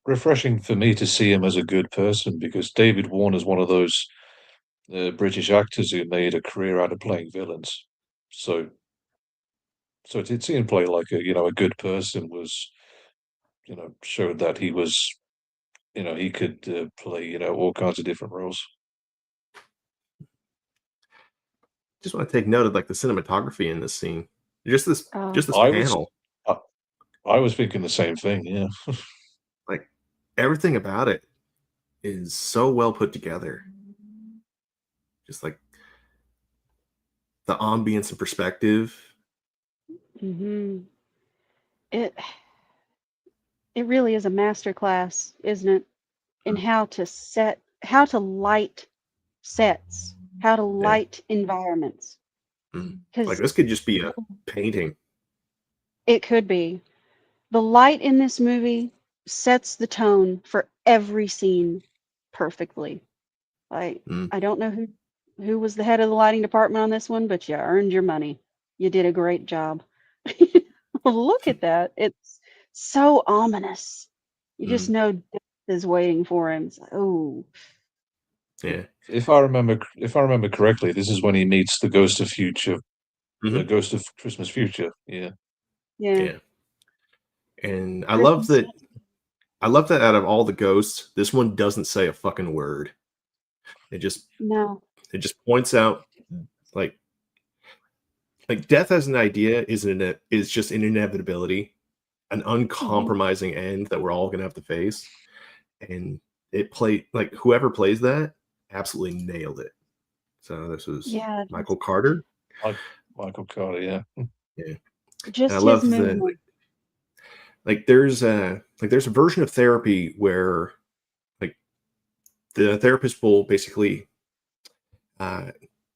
refreshing for me to see him as a good person because David Warner's one of those British actors who made a career out of playing villains. So to see him play like a good person was showed that he was he could play all kinds of different roles. Just want to take note of like the cinematography in this scene. Just this, Oh, just this I was panel, I, I was thinking the same thing. Yeah, like everything about it is so well put together. Just like the ambience and perspective. hmm it it really is a master class, isn't it? In Mm. how to light sets, how to Yeah. light environments. Mm. Like Because this could just be a painting. it could be. The light in this movie sets the tone for every scene perfectly. Like, Mm. I don't know who was the head of the lighting department on this one, but you earned your money. You did a great job. Look at that. It's so ominous. You just Mm. know death is waiting for him. It's like, oh, Yeah. if I remember correctly, this is when he meets the Ghost of Hmm. Ghost of Christmas Future. Yeah, yeah, Yeah. And Christmas. I love that out of all the ghosts, this one doesn't say a fucking word. It just No. it just points out like death as an idea is just an inevitability, an Mhm. uncompromising end that we're all gonna have to face. And it played like whoever plays that absolutely nailed it. So this was Yeah, Michael Carter. like Michael Carter. Yeah, Yeah. And I just his love the movement. there's a version of therapy where like the therapist will basically uh,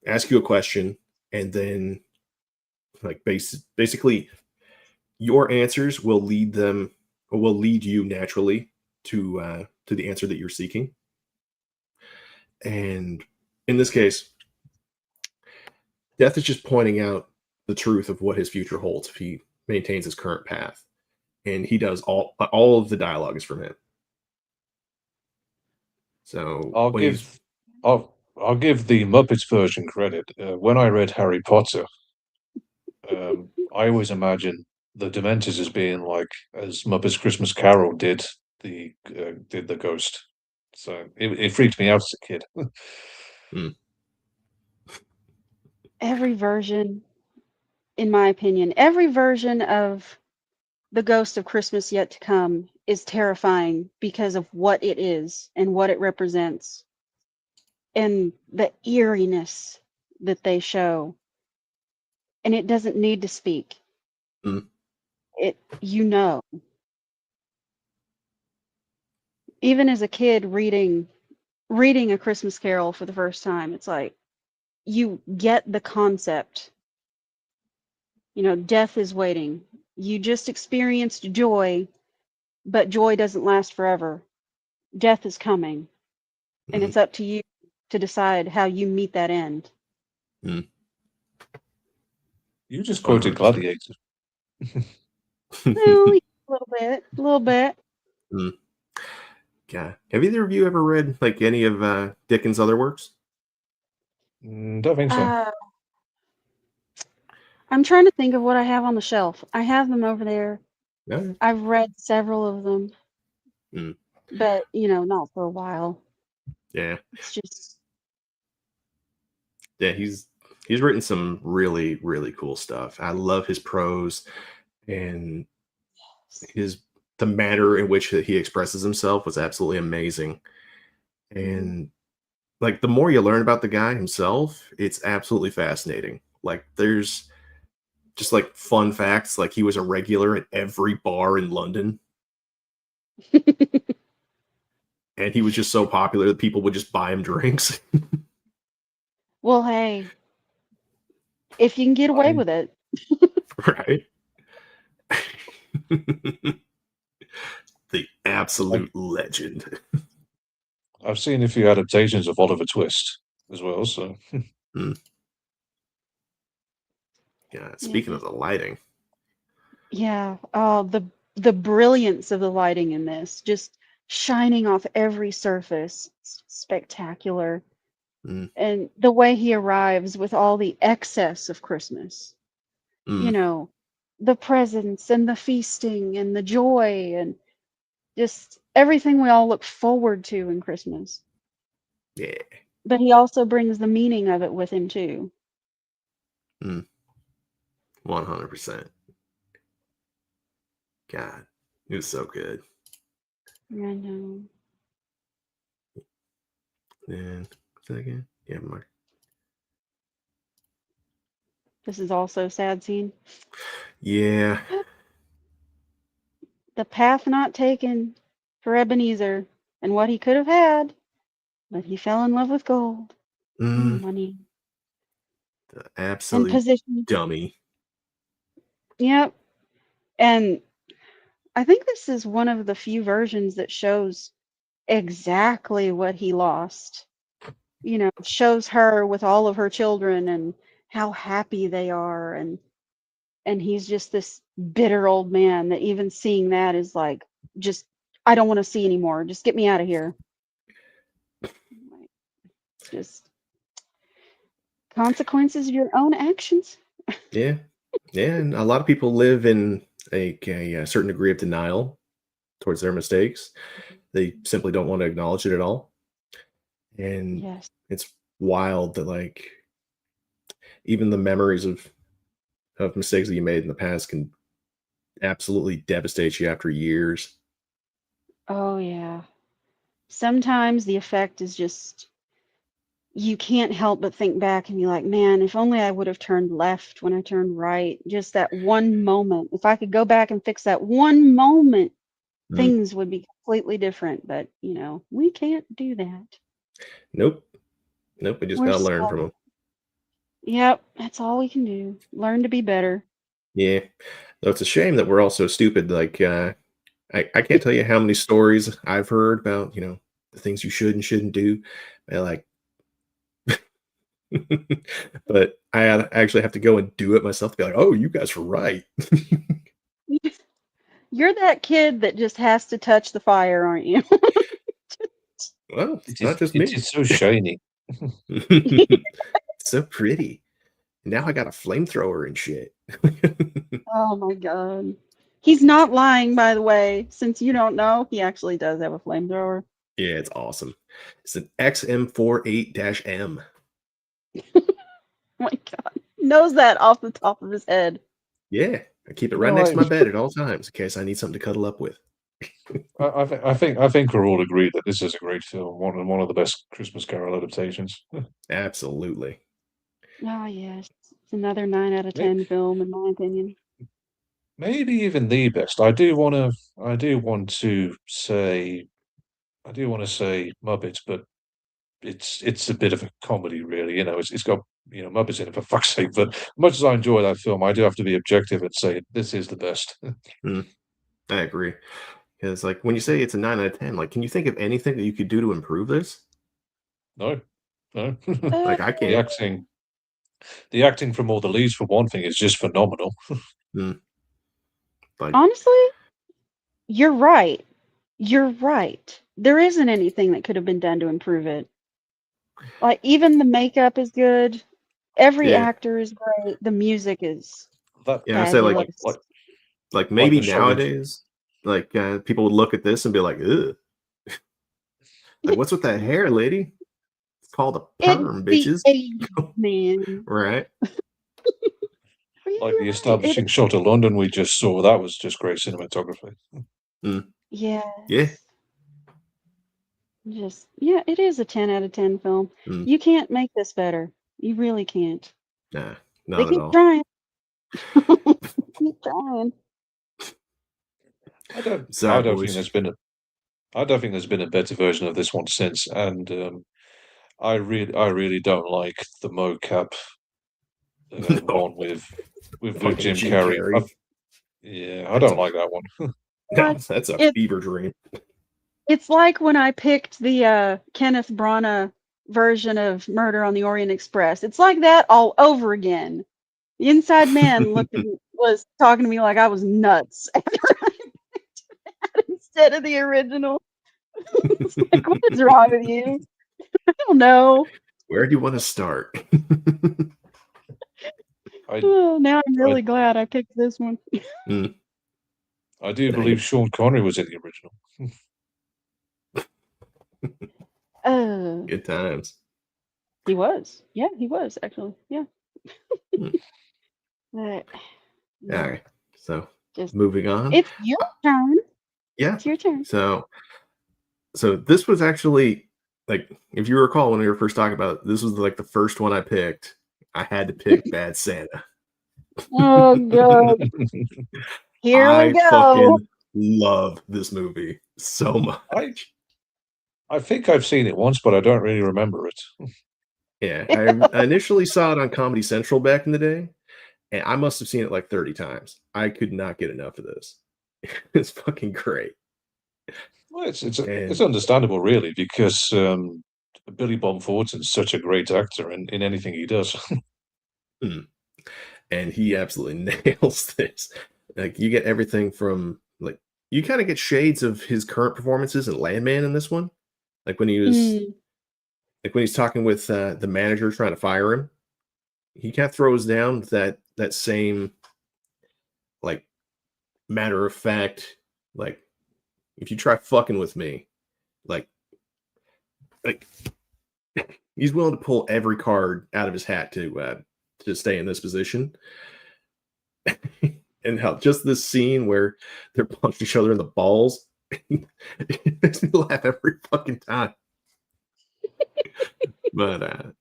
ask you a question and then like basically your answers will lead them or will lead you naturally to the answer that you're seeking. And in this case, Death is just pointing out the truth of what his future holds if he maintains his current path. And he does all of the dialogue is from him. So I'll when he's give I'll give the Muppets version credit. When I read Harry Potter, I always imagine the Dementors as being like as Muppets Christmas Carol did the ghost. So it freaked me out as a kid. mm, Every version, in my opinion, every version of The Ghost of Christmas Yet to Come is terrifying because of what it is and what it represents and the eeriness that they show. And it doesn't need to speak. mm, It, you know. even as a kid reading A Christmas Carol for the first time, it's like you get the concept. Death is waiting. You just experienced joy, but joy doesn't last forever. Death is coming, and Mhm. it's up to you to decide how you meet that end. Mm. You just quoted 100%. Gladiator. Well, a little bit, a little bit. Mm. Yeah. Have either of you ever read like any of Dickens' other works? Don't think so. I'm trying to think of what I have on the shelf. I have them over there. No. I've read several of them, Mm. but not for a while. Yeah. It's just Yeah. He's written some really really cool stuff. I love his prose and the manner in which he expresses himself was absolutely amazing. And like the more you learn about the guy himself, it's absolutely fascinating. Like there's just like fun facts, like he was a regular at every bar in London, and he was just so popular that people would just buy him drinks. well, hey, if you can get away I with it. Right? The I've, absolute legend. I've seen a few adaptations of Oliver Twist as well, so Mm. Yeah, Yeah, speaking of the lighting. yeah. Oh, the brilliance of the lighting in this, just shining off every surface. It's spectacular. Mm, And the way he arrives with all the excess of Christmas, you mm, know, the presents and the feasting and the joy and just everything we all look forward to in Christmas. yeah. But he also brings the meaning of it with him too. Mm, 100%. God, it was so good. I know. And what's that again? Yeah, Mark. This is also a sad scene. Yeah. The path not taken for Ebenezer and what he could have had, but he fell in love with gold and Mm, money the and absolute position. dummy. Yep. And I think this is one of the few versions that shows exactly what he lost. Shows her with all of her children and how happy they are, and he's just this bitter old man that even seeing that is like, just, I don't want to see anymore. Just get me out of here. Like, just consequences of your own actions. Yeah. Yeah. And a lot of people live in a certain degree of denial towards their mistakes. They simply don't want to acknowledge it at all. And Yes. it's wild that like even the memories of mistakes that you made in the past can absolutely devastate you after years. Oh, yeah. Sometimes the effect is just, you can't help but think back and be like, man, if only I would have turned left when I turned right. Just that one moment. If I could go back and fix that one moment, Mm, things would be completely different. But, we can't do that. nope. Nope. We just We're gotta learn from small. them. Yep, that's all we can do. Learn to be better. Yeah. Though it's a shame that we're all so stupid. Like I can't tell you how many stories I've heard about, the things you should and shouldn't do. And like but actually have to go and do it myself to be like, oh, you guys were right. You're that kid that just has to touch the fire, aren't you? Well, it's it not is just it me. is so shiny. So pretty. Now I got a flamethrower and shit. Oh my God. He's not lying, by the way. Since you don't know, he actually does have a flamethrower. Yeah, it's awesome. It's an XM48-M. Oh my God. Knows that off the top of his head. Yeah, I keep it You right know, next to my bed at all times in case I need something to cuddle up with. I think we're all agreed that this is a great film, one of the best Christmas Carol adaptations. Absolutely. Oh, yes. It's another 9 out of May- 10 film, in my opinion. Maybe even the best. I do want to say I do want to say Muppets, but it's a bit of a comedy, really. It's got Muppets in it for fuck's sake. But much as I enjoy that film, I do have to be objective and say this is the best. I agree. Because like when you say it's a 9 out of 10, like can you think of anything that you could do to improve this? No, no. Uh, Like I the can't. acting, the acting from all the leads, for one thing, is just phenomenal. Like honestly, you're right. You're right. There isn't anything that could have been done to improve it. Like even the makeup is good. Every yeah, actor is great. The music is That yeah. I say fabulous. like like maybe the shot of nowadays, like people would look at this and be like, ugh. Like what's with that hair, lady? It's called a It's perm, the bitches. 80s, man. Right? like the You're right. establishing shot of London we just saw. That was just great cinematography. Mm. Yeah. Yes. Just yeah, it is a 10 out of 10 film. Mm. You can't make this better. You really can't. Nah, They not at keep all. trying. Keep trying. I don't. Sorry, I don't think boys. there's been a. I don't think there's been a better version of this one since, and I really don't like the mocap No, one with fucking Jim Jim Carrey. Carrey. Yeah, I That's don't a like that one. no, But that's a it fever dream. it's like when I picked the Kenneth Branagh version of Murder on the Orient Express. It's like that all over again. The inside man was talking to me like I was nuts after I instead of the original. It's like, what is wrong with you? I don't know. Where do you want to start? I Oh, now I'm I really glad I picked this one. Mm, I do dang believe it. Sean Connery was in the original. Good times. He was. Yeah, he was actually. Yeah. Hmm. But, All yeah, right. So just moving on. it's your turn. Yeah. It's your turn. So this was actually like if you recall when we were first talking about it, this was like the first one I picked. I had to pick Bad Santa. Oh god. Here we I go. fucking love this movie so I much. I think I've seen it once, but I don't really remember it. Yeah, I initially saw it on Comedy Central back in the day, and I must have seen it like 30 times. I could not get enough of this. It's fucking great. Well, it's And understandable, really, because Billy Bob Thornton's such a great actor in anything he does. mm, and he absolutely nails this. Like you get everything from like you kind of get shades of his current performances in Landman in this one. Like when he was Mm, like when he's talking with the manager trying to fire him, he kind of throws down that same like matter of fact, like if you try fucking with me, like like he's willing to pull every card out of his hat to stay in this position. And how just this scene where they're punching each other in the balls it makes me laugh every fucking time. But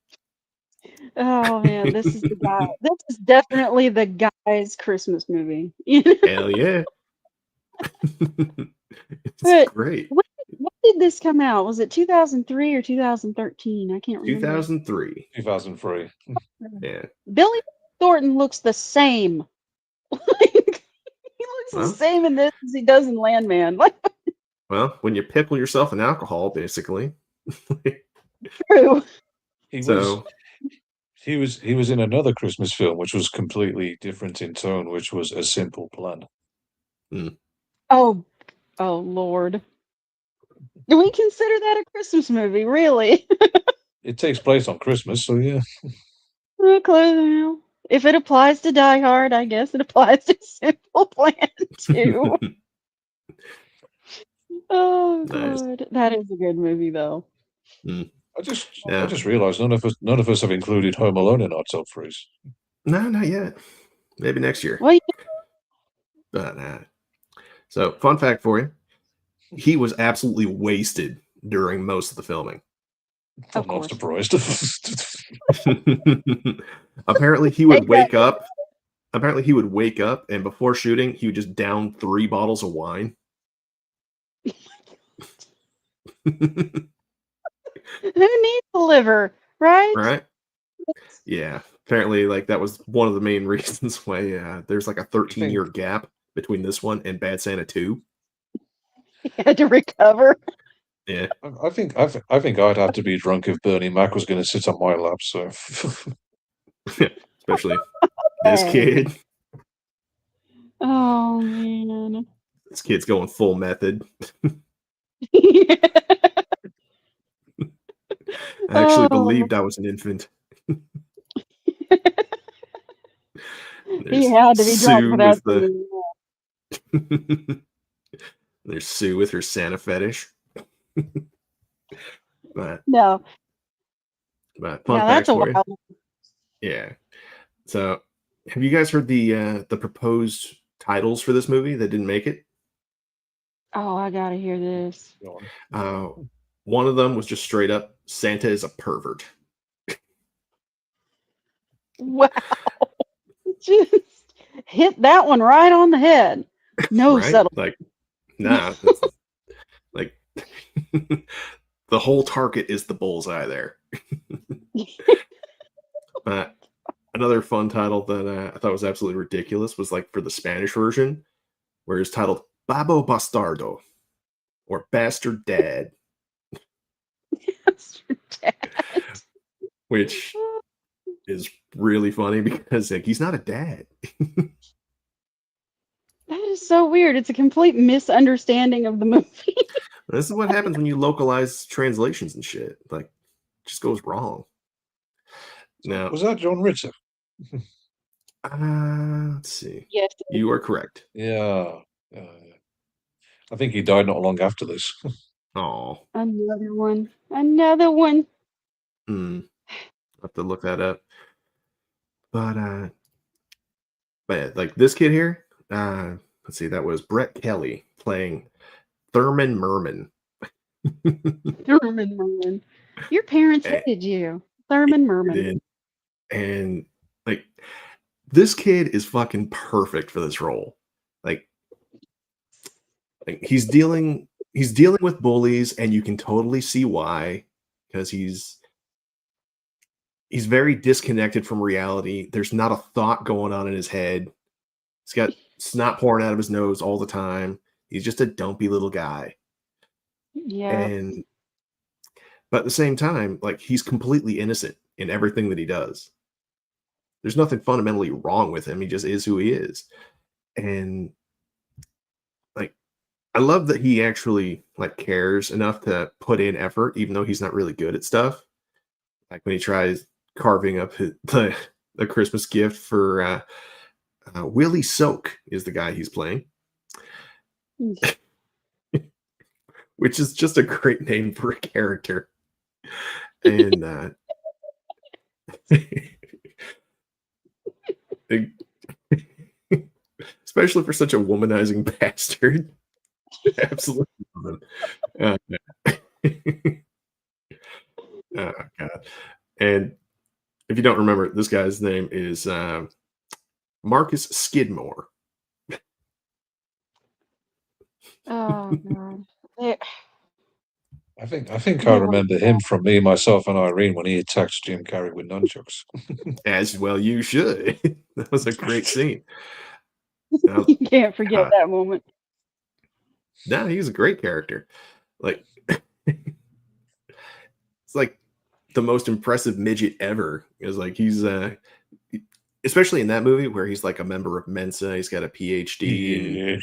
oh man, this is the guy. This is definitely the guy's Christmas movie. hell yeah. It's But great. when did this come out? Was it 2003 or 2013? I can't remember. 2003. 2003. Yeah. Billy Thornton looks the same. Like, he looks the Well, same in this as he does in Landman. Like, when you pickle yourself in alcohol, basically. true. He was So, he was in another Christmas film which was completely different in tone, which was A Simple Plan. mm, Oh, oh Lord. Do we consider that a Christmas movie? Really? It takes place on Christmas, so yeah. Well, if it applies to Die Hard, I guess it applies to Simple Plan too. Oh nice. God, that is a good movie though. Mm, I yeah. just realized none of us have included Home Alone in our top threes. No, not yet. Maybe next year. Well, But so fun fact for you. He was absolutely wasted during most of the filming. of I'm not course. surprised. Apparently he Hey, would wake up. Apparently he would wake up and before shooting, he would just down 3 bottles of wine. Who needs a liver, right? Right? Yeah. Apparently, like that was one of the main reasons why there's like a I 13-year think gap between this one and Bad Santa 2. He had to recover. Yeah. I think I'd have to be drunk if Bernie Mac was going to sit on my lap. So Especially this Hey. kid. Oh man. This kid's going full method. I actually Oh, believed I was an infant. he There's had to be drunk for Sue that with the scene. there's Sue with her Santa fetish. but No, fun now that's fact a for you. wild. Yeah. So have you guys heard the proposed titles for this movie that didn't make it? Oh, I gotta hear this. go on. Uh, one of them was just straight up Santa is a pervert. Wow, just hit that one right on the head. No Right? subtle. Like, nah, it's like the whole target is the bullseye there. Another fun title that I thought was absolutely ridiculous was like for the Spanish version, where it's titled Babo Bastardo or Bastard Dad, That's your dad. which is really funny because like he's not a dad. That is so weird. It's a complete misunderstanding of the movie. This is what happens when you localize translations and shit. Like, it just goes wrong. Now, Was that John Ritter? let's see. Yes. You are correct. Yeah. I think he died not long after this. Oh, Another one. Another one. I'll have to look that up. But yeah, like this kid here, let's see, that was Brett Kelly playing Thurman Merman. Thurman Merman. Your parents And hated you. Thurman it Merman. did. And like this kid is fucking perfect for this role. Like he's dealing with bullies, and you can totally see why, because he's very disconnected from reality. There's not a thought going on in his head. He's got snot pouring out of his nose all the time. He's just a dumpy little guy. Yeah. And but at the same time, like he's completely innocent in everything that he does. There's nothing fundamentally wrong with him. He just is who he is. And like I love that he actually like cares enough to put in effort, even though he's not really good at stuff. Like when he tries carving up the Christmas gift for Willie Soak is the guy he's playing, which is just a great name for a character. And especially for such a womanizing bastard. Absolutely love him. Oh god. And if you don't remember, this guy's name is Marcus Skidmore. Oh God. They, I think I they were remember him from Me, Myself, and Irene when he attacked Jim Carrey with nunchucks. As well you should. That was a great scene. Now, you can't forget God, that moment. no, he's a great character. Like it's like the most impressive midget ever. Is like he's especially in that movie where he's like a member of Mensa, he's got a PhD Yeah.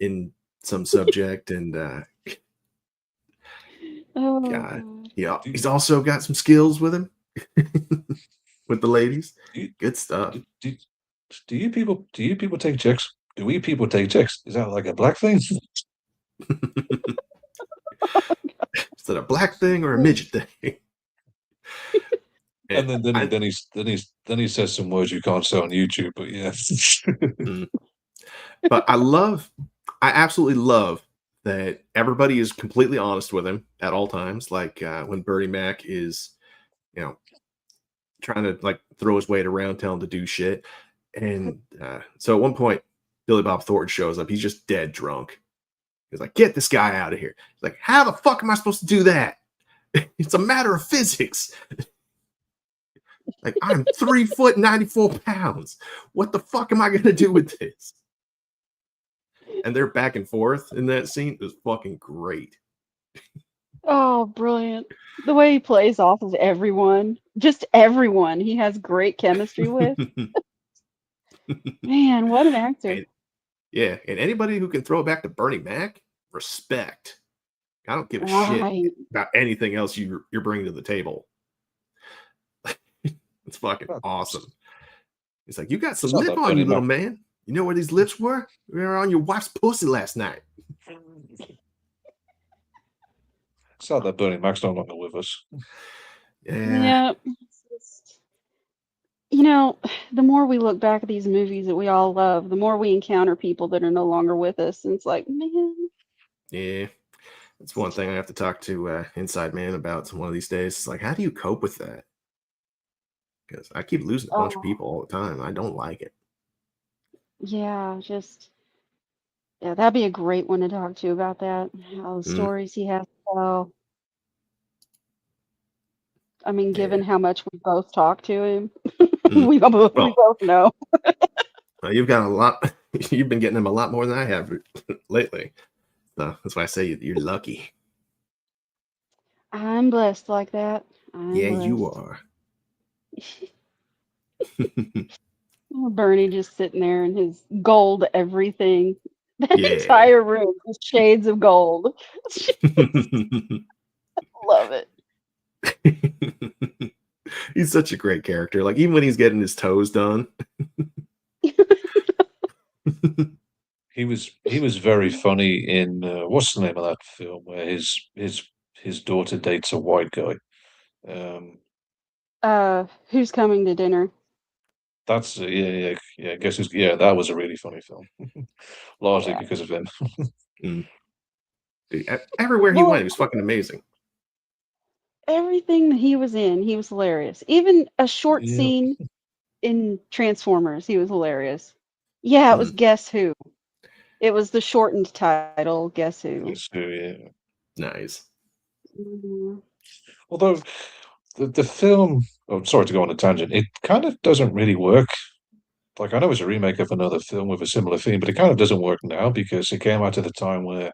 in some subject, and Oh God, God. yeah, Do, he's also got some skills with him with the ladies. do, Good stuff. do, do you people take checks? Do we people take checks? Is that like a black thing? Is that a black thing or a midget thing? And then I, then he says some words you can't say on YouTube. But yeah, mm. But I absolutely love that everybody is completely honest with him at all times. Like when Bernie Mac is, you know, trying to like throw his weight around, tell him to do shit. And so at one point, Billy Bob Thornton shows up. He's just dead drunk. He's like, get this guy out of here. He's like, how the fuck am I supposed to do that? It's a matter of physics. Like, I'm 3 foot 94 pounds. What the fuck am I gonna do with this? And they're back and forth in that scene. It was fucking great. Oh, brilliant. The way he plays off of everyone, just everyone he has great chemistry with. Man, what an actor. And, yeah, and anybody who can throw it back to Bernie Mac, respect. I don't give a shit Right. about anything else you're bringing to the table. It's fucking Well, awesome. He's like, you got some it's not lip that on you, Bernie little Mac. man. You know where these lips were? We were on your wife's pussy last night. It's not that Bernie Mac's no longer with us. Yeah. Yeah. It's just, you know, the more we look back at these movies that we all love, the more we encounter people that are no longer with us. And it's like, man, Yeah. That's one thing I have to talk to Inside Man about one of these days. It's like, how do you cope with that? Because I keep losing a bunch of oh, people all the time. I don't like it. yeah, just, yeah, that'd be a great one to talk to about that. All the Mm, stories he has to tell. I mean, given yeah. how much we both talk to him, Mm. we Well, both know. you've got a lot. You've been getting them a lot more than I have lately. So that's why I say you're lucky. I'm blessed like that. I'm Yeah, you blessed. are. Oh, Bernie just sitting there in his gold everything. That Yeah. entire room is shades of gold. Love it. He's such a great character. Like, even when he's getting his toes done. He was very funny in what's the name of that film where his daughter dates a white guy. Who's coming to dinner? That's yeah. I guess that was a really funny film, largely Yeah. because of him. Mm. Dude, everywhere he went, Well, he was fucking amazing. everything that he was in, he was hilarious. Even a short Yeah. scene in Transformers, he was hilarious. Yeah, it was Mm. Guess Who. It was the shortened title, Guess Who. So, yeah. Nice. Mhm. Although the film, oh, sorry to go on a tangent, it kind of doesn't really work. Like I know it's a remake of another film with a similar theme, but it kind of doesn't work now because it came out at a time where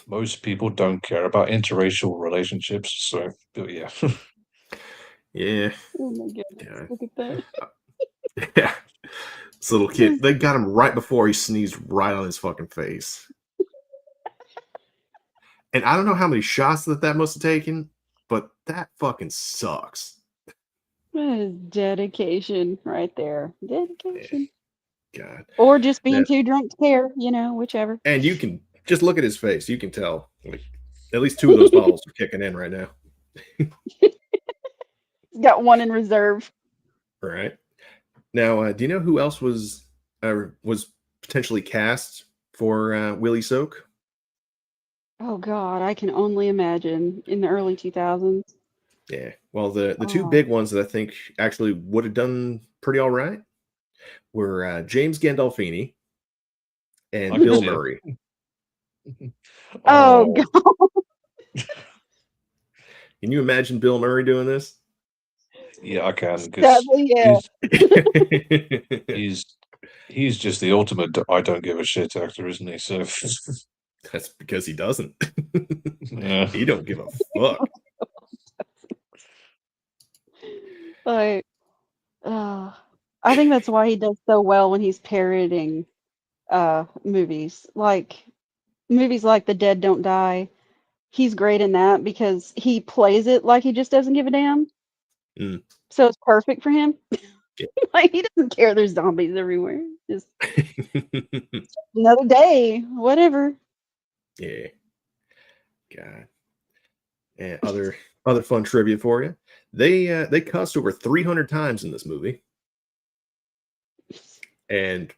most people don't care about interracial relationships. So, but yeah. Yeah. Oh my goodness, God. look at that. Yeah. This little kid, Just they got him right before he sneezed right on his fucking face. And I don't know how many shots that must have taken, but that fucking sucks. that is dedication right there. Yeah. Dedication. God. Or just Now, being too drunk to care, whichever. and you can just look at his face. You can tell, like, at least 2 of those bottles are kicking in right now. Got one in reserve. All right. Now, do you know who else was potentially cast for Willie Soak? Oh God, I can only imagine in the early 2000s. Yeah. Well, the 2 Oh, big ones that I think actually would have done pretty all right were James Gandolfini and I can Bill see it. Murray. oh Oh, God, Can you imagine Bill Murray doing this? yeah, I can because sadly, yeah. he's he's just the ultimate I don't give a shit actor, isn't he? So That's because he doesn't. yeah. He don't give a fuck. Like, I think that's why he does so well when he's parodying movies. Like movies like The Dead Don't Die. He's great in that because he plays it like he just doesn't give a damn. Mm. So it's perfect for him. Yeah. Like he doesn't care there's zombies everywhere. Just another day, whatever. Yeah. God. And other fun trivia for you. They cussed over 300 times in this movie, and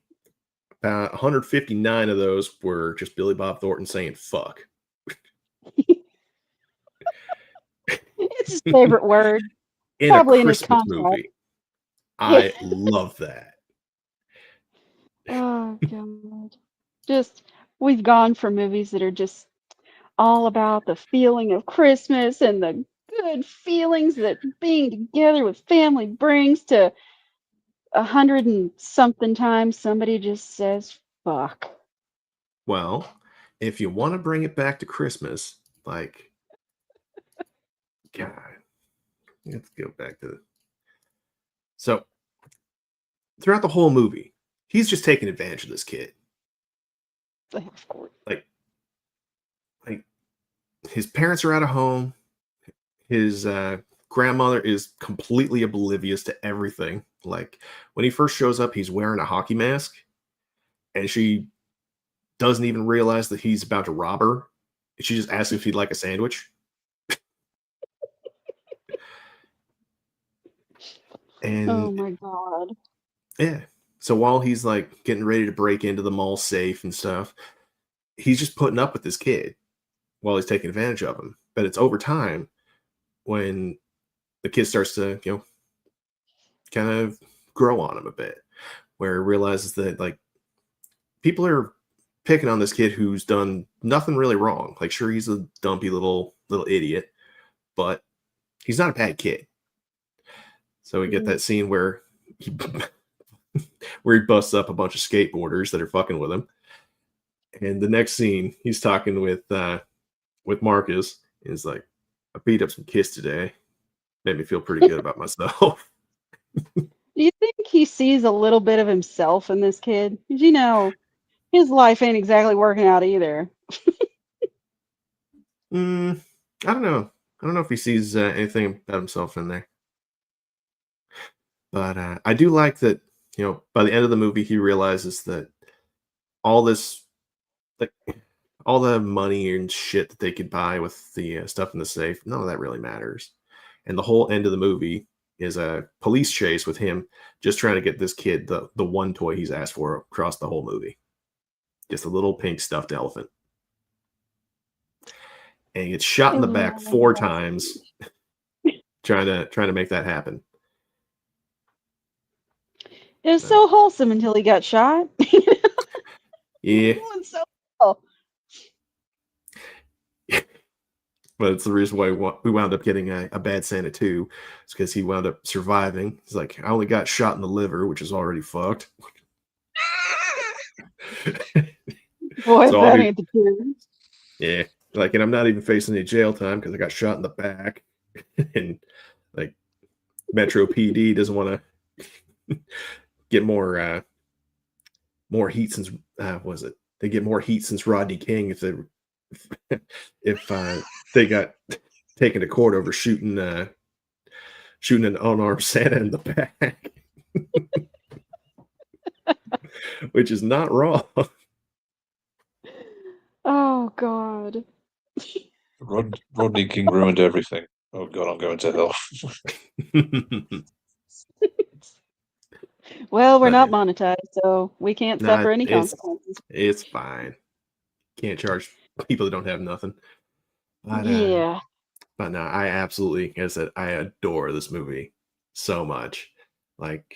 about 159 of those were just Billy Bob Thornton saying "fuck." It's his favorite word. In a Probably in his Christmas contract. movie. I love that. Oh God. Just we've gone from movies that are just all about the feeling of Christmas and the good feelings that being together with family brings to 100 and something times somebody just says fuck. Well, if you want to bring it back to Christmas, like, God, let's go back to so throughout the whole movie, he's just taking advantage of this kid. Of course. Like, like his parents are out of home. His grandmother is completely oblivious to everything. Like when he first shows up, he's wearing a hockey mask, and she doesn't even realize that he's about to rob her. She just asks if he'd like a sandwich. Oh And my god. yeah, so while he's like getting ready to break into the mall safe and stuff, he's just putting up with this kid while he's taking advantage of him. But it's over time when the kid starts to, kind of grow on him a bit, where he realizes that like people are picking on this kid who's done nothing really wrong. Like, sure, he's a dumpy little idiot, but he's not a bad kid. So we get that scene where he where he busts up a bunch of skateboarders that are fucking with him. And the next scene, he's talking with Marcus. And he's like, I beat up some kids today. Made me feel pretty good about myself. Do you think he sees a little bit of himself in this kid? 'Cause, you know, his life ain't exactly working out either. I don't know. I don't know if he sees anything about himself in there. But I do like that, by the end of the movie, he realizes that all this, like, all the money and shit that they could buy with the stuff in the safe, none of that really matters. And the whole end of the movie is a police chase with him just trying to get this kid the one toy he's asked for across the whole movie. Just a little pink stuffed elephant. And he gets shot in the back 4 times trying to make that happen. It was so wholesome until he got shot. Yeah. Doing so well. But it's the reason why we wound up getting a Bad Santa 2. It's because he wound up surviving. He's like, I only got shot in the liver, which is already fucked. Boy, So that ain't the truth. yeah. Like, and I'm not even facing any jail time because I got shot in the back. And like Metro PD doesn't want to get more heat since was it? They get more heat since Rodney King if they got taken to court over shooting an unarmed Santa in the back, which is not wrong. Oh God. Rodney King ruined everything. Oh God, I'm going to hell. Well, we're But not yeah. monetized, so we can't Nah, suffer any consequences. it's fine. Can't charge people that don't have nothing. But Yeah. but no, I absolutely, like I said, I adore this movie so much. Like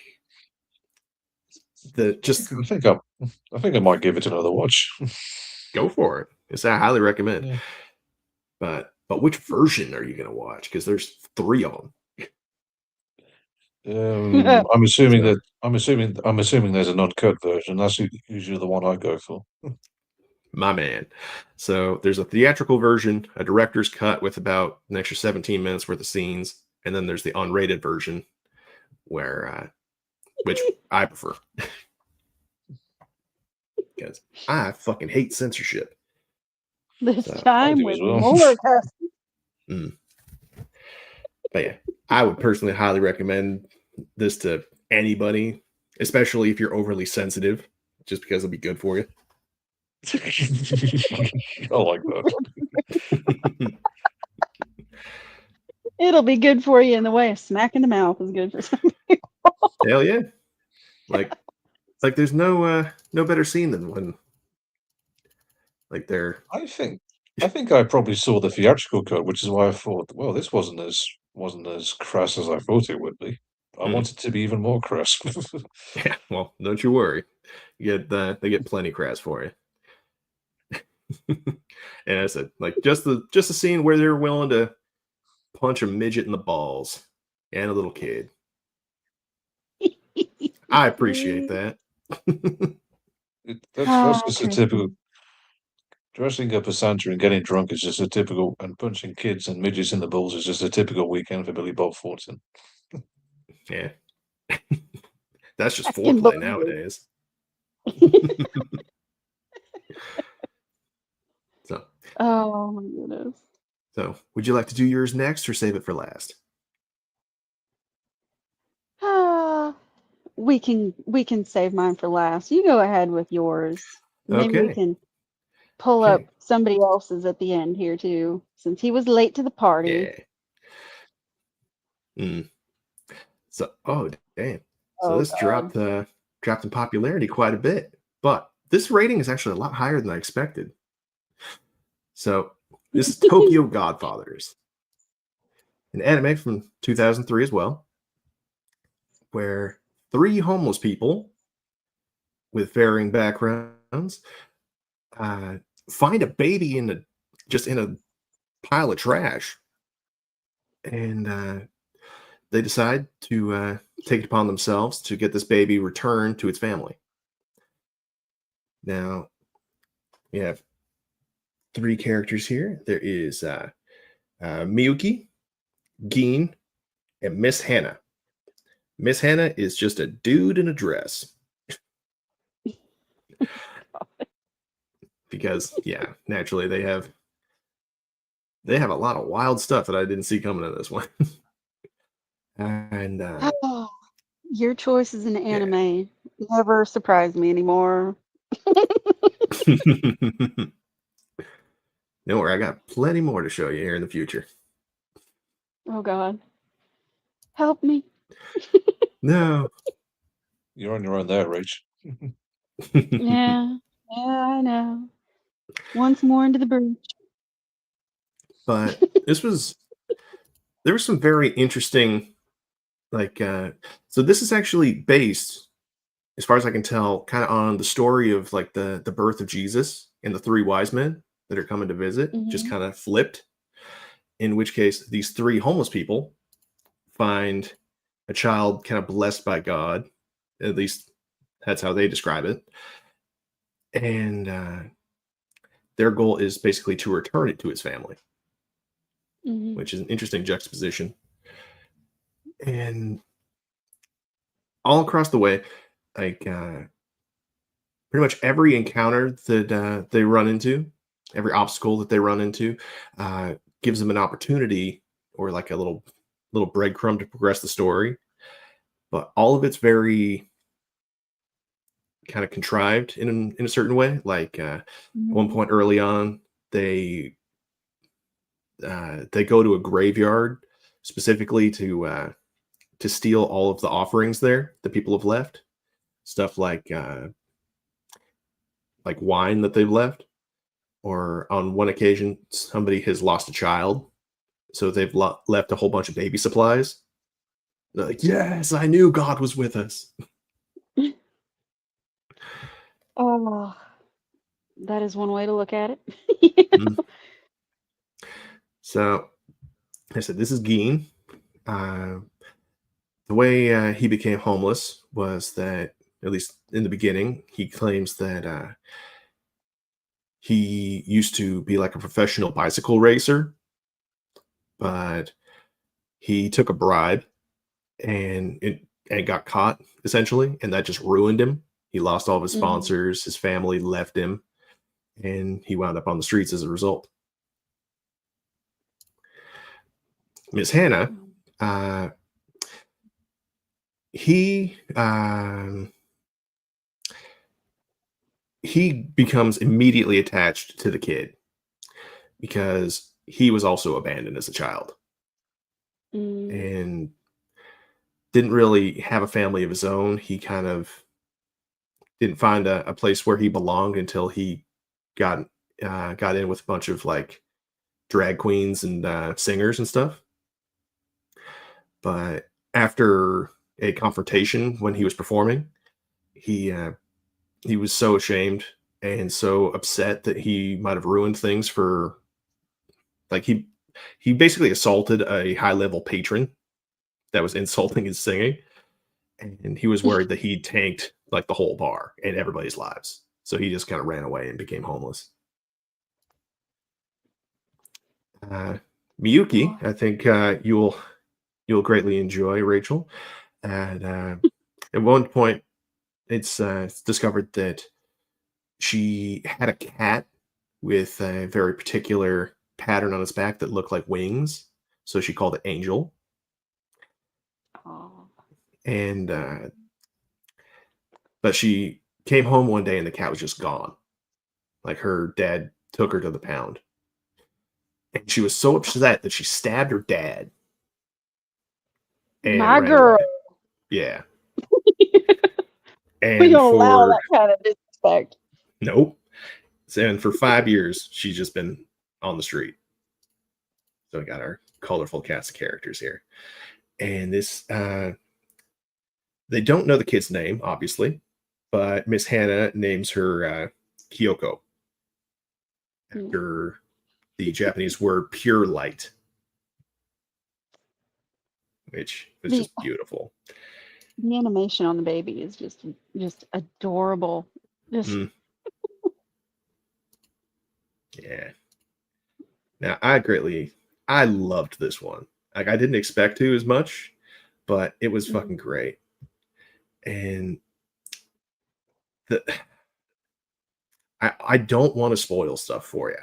I think I might give it another watch. go for it. It's I highly recommend. Yeah. But which version are you gonna watch? Because there's 3 of them. I'm assuming So- there's an uncut version. That's usually the one I go for. My man. So there's a theatrical version, a director's cut with about an extra 17 minutes worth of scenes, and then there's the unrated version, where which I prefer. Because I fucking hate censorship. This So, time do with as well. more cussing. But yeah, I would personally highly recommend this to anybody, especially if you're overly sensitive, just because it'll be good for you. I like that. It'll be good for you in the way of smack in the mouth is good for some people. Hell yeah. Like there's no better scene than when like they're I think I probably saw the theatrical cut, which is why I thought, well, this wasn't as crass as I thought it would be. I Mhm. wanted to be even more crass. yeah, well, don't you worry. They get plenty crass for you. And I said, like, just the scene where they're willing to punch a midget in the balls and a little kid. I appreciate that. That's just a Christmas. typical dressing up as Santa and getting drunk is just a typical, and punching kids and midgets in the balls is just a typical weekend for Billy Bob Thornton. Yeah. That's just I can foreplay believe it. nowadays. So, Oh my goodness. would you like to do yours next or save it for last? Ah, we can save mine for last. You go ahead with yours. Maybe we Okay. can pull up Okay. somebody else's at the end here too, since he was late to the party. Yeah. Mm. So, oh damn. So Oh this God. dropped in popularity quite a bit, but this rating is actually a lot higher than I expected. So this is Tokyo Godfathers, an anime from 2003 as well, where three homeless people with varying backgrounds uh, find a baby in a pile of trash, and they decide to take it upon themselves to get this baby returned to its family. Now we have three characters here. There is Miyuki, Geen, and Miss Hannah. Miss Hannah is just a dude in a dress. Because yeah, naturally they have a lot of wild stuff that I didn't see coming in this one. And Oh, your choices in yeah. anime never surprise me anymore. Don't worry, I got plenty more to show you here in the future. Oh God. Help me. No. You're on your own there, Rach. Yeah. Yeah, I know. Once more into the breach. But there was some very interesting, like so this is actually based, as far as I can tell, kind of on the story of like the birth of Jesus and the three wise men that are coming to visit, just Hmm. kind of flipped. In which case, these three homeless people find a child kind of blessed by God. At least that's how they describe it. And their goal is basically to return it to its family, Hmm. which is an interesting juxtaposition. And all across the way, like pretty much every encounter that they run into, every obstacle that they run into, uh, gives them an opportunity or like a little breadcrumb to progress the story. But all of it's very kind of contrived in a certain way. Like at one Hmm. point early on, they go to a graveyard specifically to steal all of the offerings there that people have left. Stuff like wine that they've left, or on one occasion somebody has lost a child, so they've left a whole bunch of baby supplies. They're like, yes, I knew God was with us. Oh, that is one way to look at it. Mm. So I said, this is Geen. Uh, the way he became homeless was that, at least in the beginning, he claims that he used to be like a professional bicycle racer, but he took a bribe and got caught essentially, and that just ruined him. He lost all of his Mhm. sponsors, his family left him, and he wound up on the streets as a result. Miss Hannah, Mm. uh, he he becomes immediately attached to the kid because he was also abandoned as a child Mm. and didn't really have a family of his own. He kind of didn't find a place where he belonged until he got got in with a bunch of like drag queens and singers and stuff. But after a confrontation when he was performing, he he was so ashamed and so upset that he might have ruined things for, like, he basically assaulted a high level patron that was insulting his singing, and he was worried that he tanked like the whole bar and everybody's lives. So he just kind of ran away and became homeless. Miyuki, I think you'll greatly enjoy, Rachel. And at one point, it's discovered that she had a cat with a very particular pattern on its back that looked like wings, so she called it Angel. Oh. And but she came home one day and the cat was just gone. Like her dad took her to the pound. And she was so upset that she stabbed her dad and My ran girl. away. Yeah. We And don't allow for that kind of disrespect. nope. And for 5 years, she's just been on the street. So we got our colorful cast of characters here. And this they don't know the kid's name, obviously, but Miss Hannah names her Kyoko after the Japanese word pure light, which is just beautiful. The animation on the baby is just adorable. Just Yeah. Now I loved this one. Like I didn't expect to as much, but it was fucking great. And I don't want to spoil stuff for you,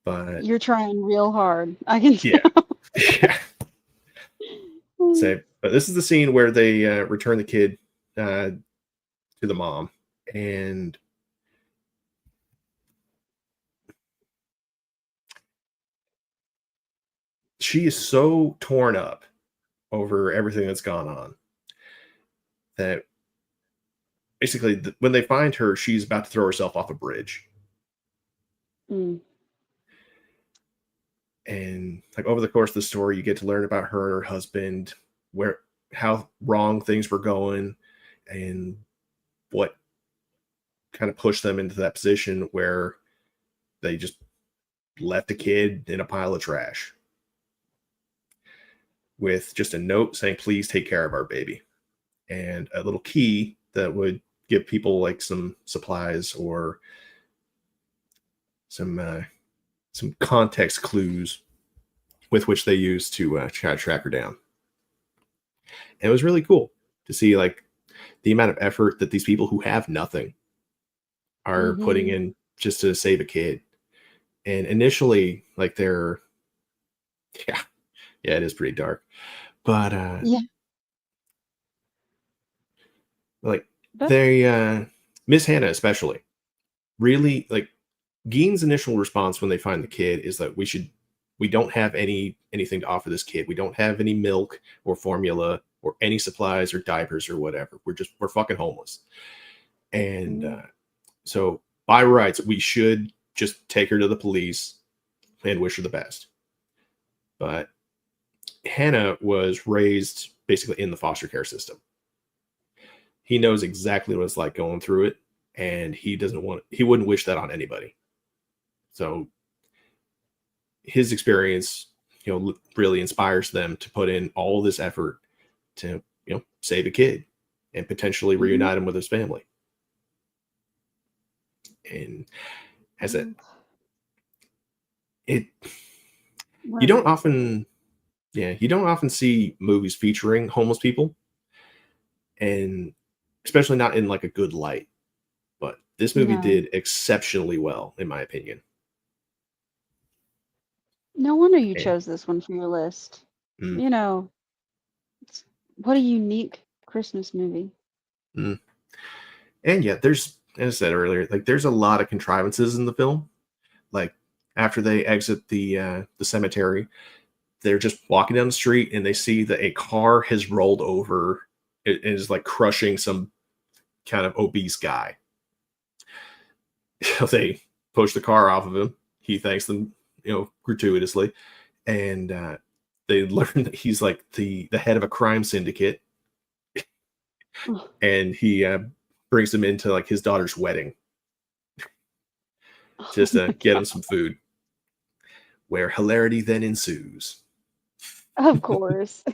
but you're trying real hard. I can yeah, tell. yeah. So, but this is the scene where they return the kid to the mom, and she is so torn up over everything that's gone on that basically when they find her, she's about to throw herself off a bridge. And like over the course of the story, you get to learn about her and her husband, how wrong things were going, and what kind of pushed them into that position where they just left a kid in a pile of trash with just a note saying, "Please take care of our baby," and a little key that would give people like some supplies or some context clues with which they use to try to track her down. And it was really cool to see like the amount of effort that these people who have nothing are putting in just to save a kid. And initially, like they're yeah, it is pretty dark. But like they Miss Hannah especially really like Gein's initial response when they find the kid is that we don't have anything to offer this kid. We don't have any milk or formula or any supplies or diapers or whatever. We're fucking homeless. And so by rights, we should just take her to the police and wish her the best. But Hannah was raised basically in the foster care system. He knows exactly what it's like going through it, and he wouldn't wish that on anybody. So his experience, really inspires them to put in all this effort to, save a kid and potentially reunite him with his family. And as you don't often see movies featuring homeless people, and especially not in like a good light. But this movie did exceptionally well, in my opinion. No wonder you chose this one for your list. What a unique Christmas movie. And yet there's, as I said earlier, like there's a lot of contrivances in the film. Like after they exit the cemetery, they're just walking down the street and they see that a car has rolled over. It is like crushing some kind of obese guy. They push the car off of him. He thanks them, gratuitously, and they learn that he's like the head of a crime syndicate, and he brings him into like his daughter's wedding just Oh to my get him God. some food, where hilarity then ensues. Of course.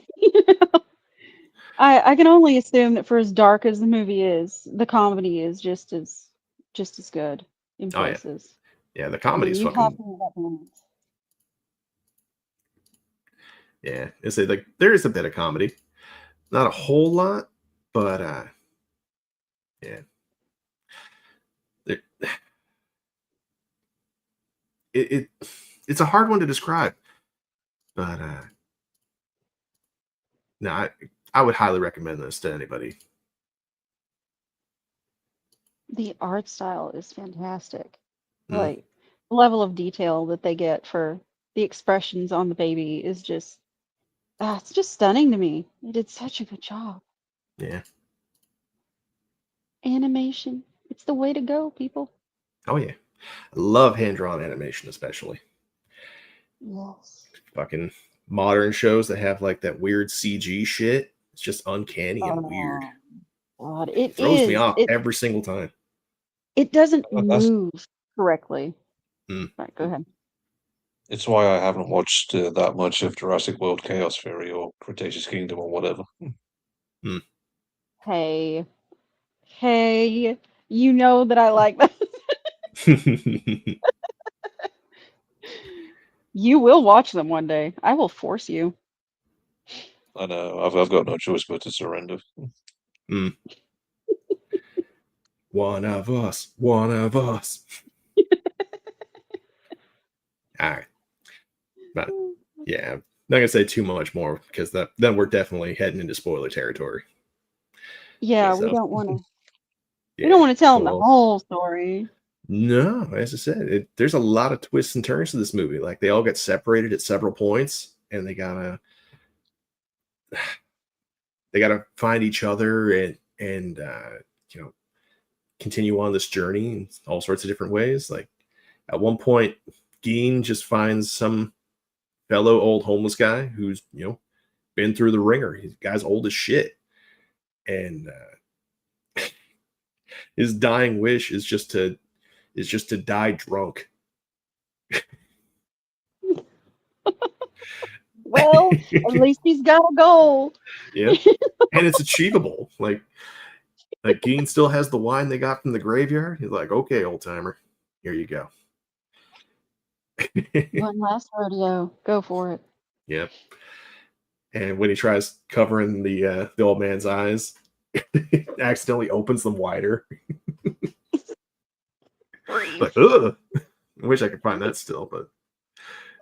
I can only assume that for as dark as the movie is, the comedy is just as good in Oh yeah, places. yeah. The I mean, comedy's you have fucking to have that balance. yeah. It's like there is a bit of comedy, not a whole lot, but yeah. It, it it's a hard one to describe, but no, I would highly recommend this to anybody. The art style is fantastic. Mm, Like, the level of detail that they get for the expressions on the baby is just, it's just stunning to me. They did such a good job. yeah. Animation, it's the way to go, people. Oh yeah. I love hand drawn animation, especially Yes. fucking modern shows that have like that weird CG shit. It's just uncanny and weird. Oh, God, it Throws me is. off It every single time. it doesn't That's move correctly. Mm, Right, go ahead. it's why I haven't watched that much of Jurassic World Chaos Theory or Cretaceous Kingdom or whatever. mm. Hey, hey, you know that I like that. You will watch them one day. I will force you. I know I've got no choice but to surrender. Mm. One of us. One of us. All right. But yeah, I'm not gonna say too much more because then we're definitely heading into spoiler territory. Yeah, we So don't want to. We don't yeah. want to tell them the So whole story. no, as I said, there's a lot of twists and turns to this movie. Like they all get separated at several points, and they gotta find each other and you know continue on this journey in all sorts of different ways. Like at one point, Geen just finds some fellow old homeless guy who's been through the ringer. He's guy's old as shit, and his dying wish is just to die drunk. Well, at least he's got a goal. Yeah, and it's achievable. Like Geen still has the wine they got from the graveyard. He's like, okay, old timer, here you go. One last rodeo. Go for it. Yep. And when he tries covering the old man's eyes, accidentally opens them wider. Breathe. Like, ugh. I wish I could find that still, but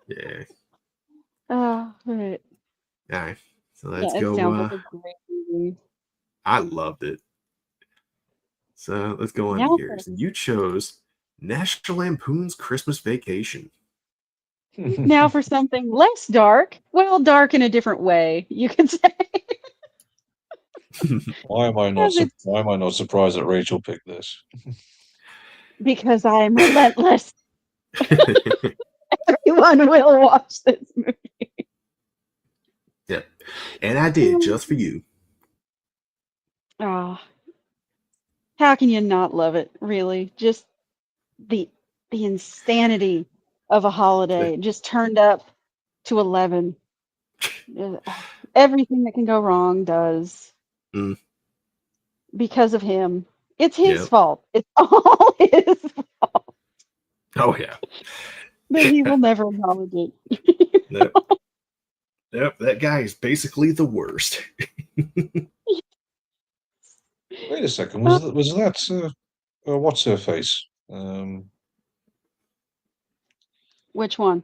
yeah. Oh, right. All right. So let's Yeah, it go. sounds like a great movie. I loved it. So let's go on to Now for yours. And you chose National Lampoon's Christmas Vacation. now for something less dark. Well, dark in a different way, you could say. Because it's Why am I not surprised that Rachel picked this? because I'm relentless. Everyone will watch this movie. Yeah. And I did just for you. Oh, how can you not love it, really? Just the the insanity of a holiday just turned up to 11. Uh, Everything that can go wrong does Mm, because of him. It's his yeah. fault. It's all his fault. Oh yeah. But he will never acknowledge it. Nope. Nope. That guy is basically the worst. Wait a second, Uh, was that what's her face? Which one?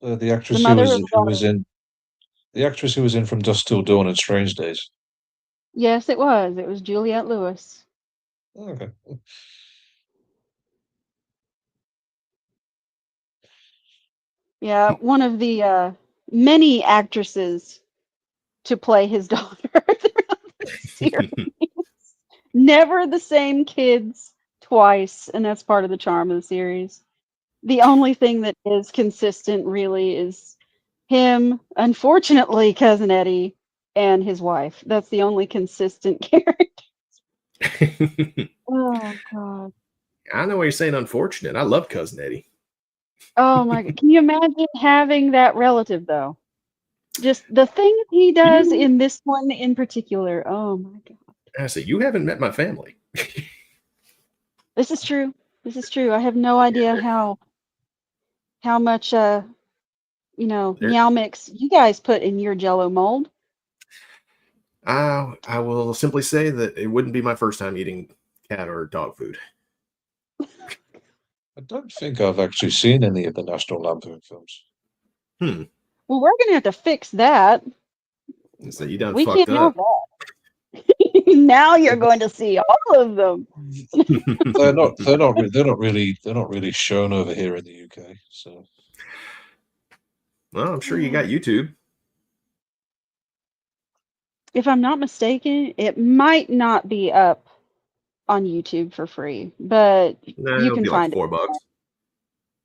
The The actress mother or the who was daughter? in the actress who was in From Dusk Till Dawn and Strange Days. Yes, it was. It was Juliette Lewis. Oh, okay. Yeah, one of the many actresses to play his daughter throughout the series. Never the same kids twice, and that's part of the charm of the series. The only thing that is consistent really is him, unfortunately, Cousin Eddie, and his wife. That's the only consistent character. Oh god. I know why you're saying unfortunate. I love Cousin Eddie. Oh my god. Can you imagine having that relative though? Just the things he does You, in this one in particular. Oh my god. I say, you haven't met my family. This is true. This is true. I have no idea how much There- meow mix you guys put in your jello mold. I will simply say that it wouldn't be my first time eating cat or dog food. I don't think I've actually seen any of the National Lampoon films. Hmm. Well, we're gonna have to fix that. So you done We fucked can't have up. that. Now you're going to see all of them. They're not really shown over here in the UK. So Well, I'm sure you got YouTube. If I'm not mistaken, it might not be up on YouTube for free, but Nah, you it'll can be like find it. $4.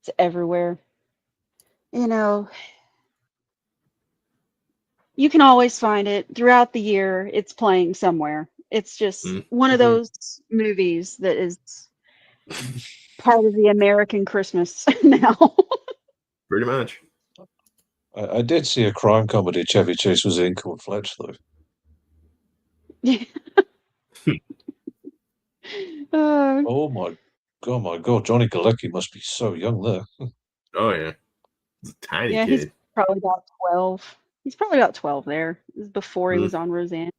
It's everywhere. You know, you can always find it throughout the year. It's playing somewhere. It's just one of those movies that is part of the American Christmas now. Pretty much. I did see a crime comedy Chevy Chase was in called Fletch, though. Uh, My God, Johnny Galecki must be so young there. Oh yeah, it's a tiny yeah, he's kid. probably about 12. He's probably about 12 there. This is before he Mm. was on Roseanne.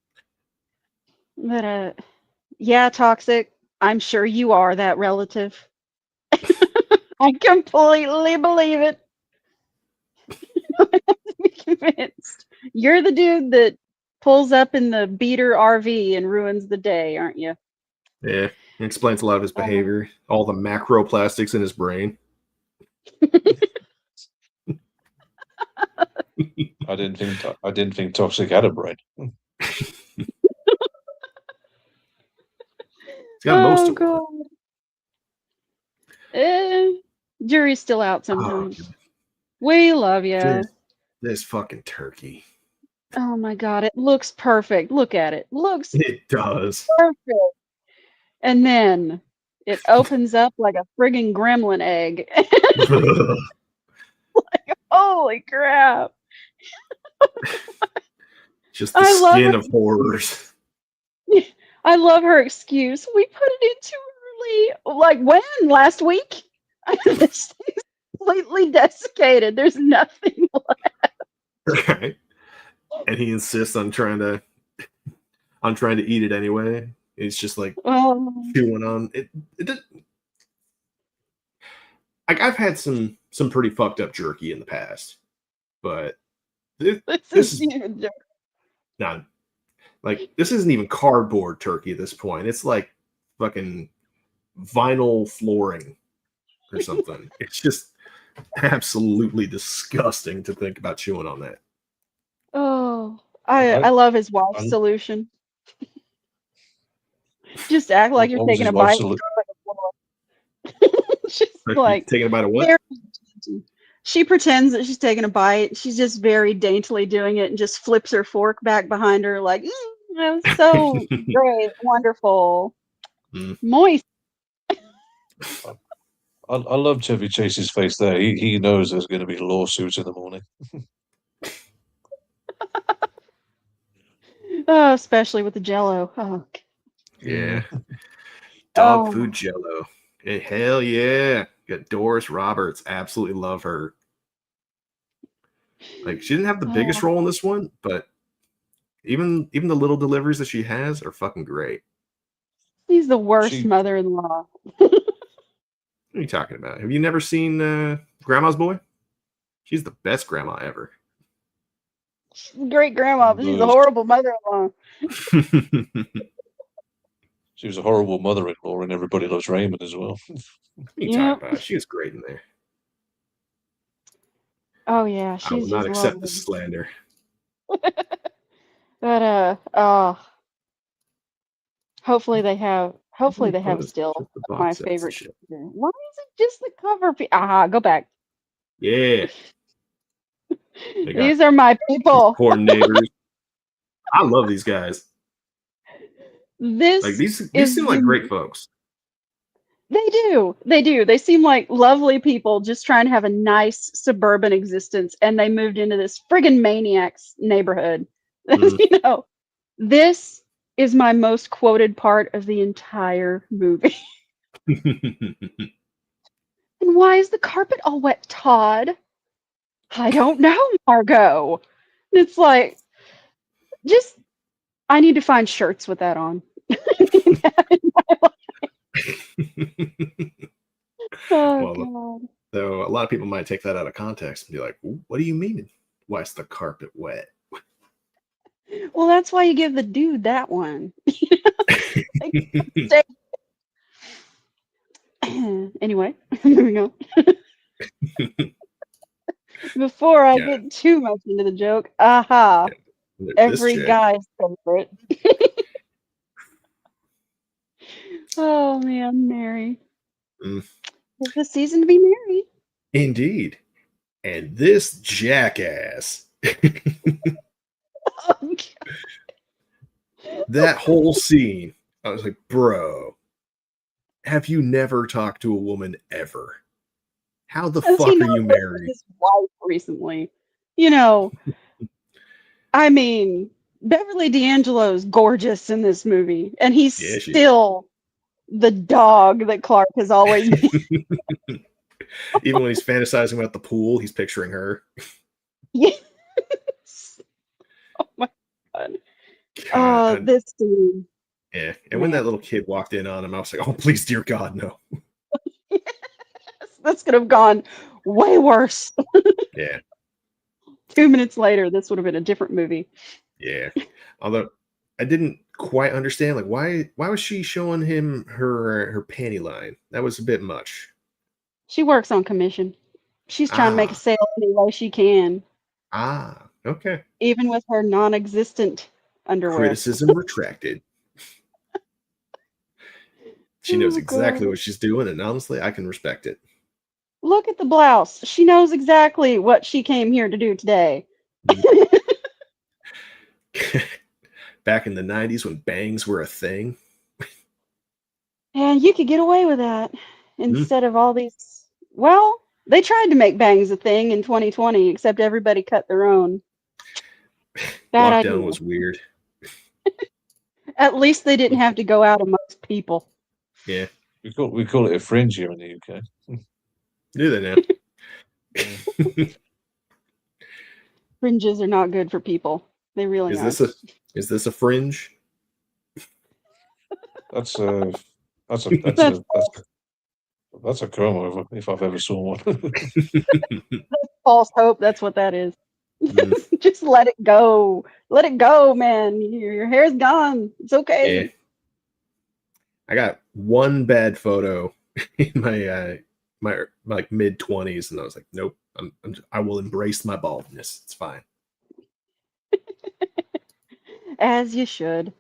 But yeah, toxic. I'm sure you are that relative. I completely believe it. I'm convinced. You're the dude that pulls up in the beater RV and ruins the day, aren't you? Yeah, it explains a lot of his behavior. All the macroplastics in his brain. I didn't think Toxic had a brain. He's got most Oh of one. god. Eh, jury's still out Oh, sometimes. We love you. this fucking turkey. Oh my god, it looks perfect. Look at it. Looks It does. perfect. And then it opens up like a friggin' gremlin egg. Holy crap. Just the I love skin her. of horrors. I love her excuse. We put it in too early. Like when? Last week? This thing's completely desiccated. There's nothing left. Right. And he insists on trying to eat it anyway. It's just like chewing on it. Like I've had some pretty fucked up jerky in the past, but this is not like this isn't even cardboard turkey at this point. It's like fucking vinyl flooring or something. It's just absolutely disgusting to think about chewing on that. Oh, I love his wife's I- solution. Just act like you're What was taking his a wife's bite. She's Like, like taking a bite of what? very dainty. She pretends that she's taking a bite. She's just very daintily doing it and just flips her fork back behind her like, that was so great, wonderful, Mm. moist. I love Chevy Chase's face there. He knows there's going to be lawsuits in the morning. Oh, especially with the Jello. Oh, Yeah. Dog oh, food jello. Hell yeah. Got Doris Roberts. Absolutely love her. Like she didn't have the biggest role in this one, but even the little deliveries that she has are fucking great. he's the worst She- mother-in-law. What are you talking about? Have you never seen Grandma's Boy? She's the best grandma ever. Great grandma, but she's a Those- horrible mother-in-law. She was a horrible mother-in-law, and Everybody Loves Raymond as well. What are you Yep. talking about? She was great in there. Oh yeah, I will she's not just accept lovely. this slander. But hopefully they have still Just the box my sets and favorite shit. character. Why is it just the cover? Aha, go back. Yeah. They got These are my these people. poor neighbors. I love these guys. Like This these is seem like the great folks. They do. They do. They seem like lovely people just trying to have a nice suburban existence, and they moved into this friggin' maniac's neighborhood. Mm. You know, this is my most quoted part of the entire movie. And why is the carpet all wet, Todd? I don't know, Margot. It's like, just, I need to find shirts with that on. Oh, Well, God. though a lot of people might take that out of context and be like, "What do you mean? Why is the carpet wet?" Well, that's why you give the dude that one. Anyway, moving on. Before I Yeah, get too much into the joke, aha, there's this every chick. guy's favorite. Oh man, Mary. Mm. It's the season to be married. Indeed. And this jackass. Oh, God. That whole scene, I was like, bro, have you never talked to a woman ever? How the Has he fuck are not you lived with married? his wife recently? You know, I mean, Beverly D'Angelo's gorgeous in this movie, and he's Yeah, she is. still the dog that Clark has always. Even when he's fantasizing about the pool, he's picturing her. Yes. Oh my God. Oh, God, this dude. yeah. And when Man, that little kid walked in on him, I was like, oh, please, dear God, no. this could have gone way worse. Yeah, 2 minutes later, this would have been a different movie. yeah. Although I didn't quite understand, like, why was she showing him her panty line? That was a bit much. She works on commission. She's trying to make a Ah, sale any way she can, okay. even with her non-existent underwear. Criticism retracted. She knows Oh exactly God. what she's doing, and honestly, I can respect it. Look at the blouse. She knows exactly what she came here to do today. Mm. Back in the 90s when bangs were a thing. And you could get away with that Mm. instead of all these. Well, they tried to make bangs a thing in 2020, except everybody cut their own. Bad Lockdown idea. was weird. At least they didn't have to go out amongst people. Yeah, We call it a fringe here in the UK. do they now? Fringes are not good for people. They really Is aren't. this a fringe? That's a that's a that's That's a that's a, that's a comb over if I've ever saw one. false hope. That's what that is. Mm, Just let it go. Let it go, man. Your hair's gone. It's yeah, okay. I got one bad photo in my like mid-20s, and I was like, nope, I will embrace my baldness. It's fine. As you should.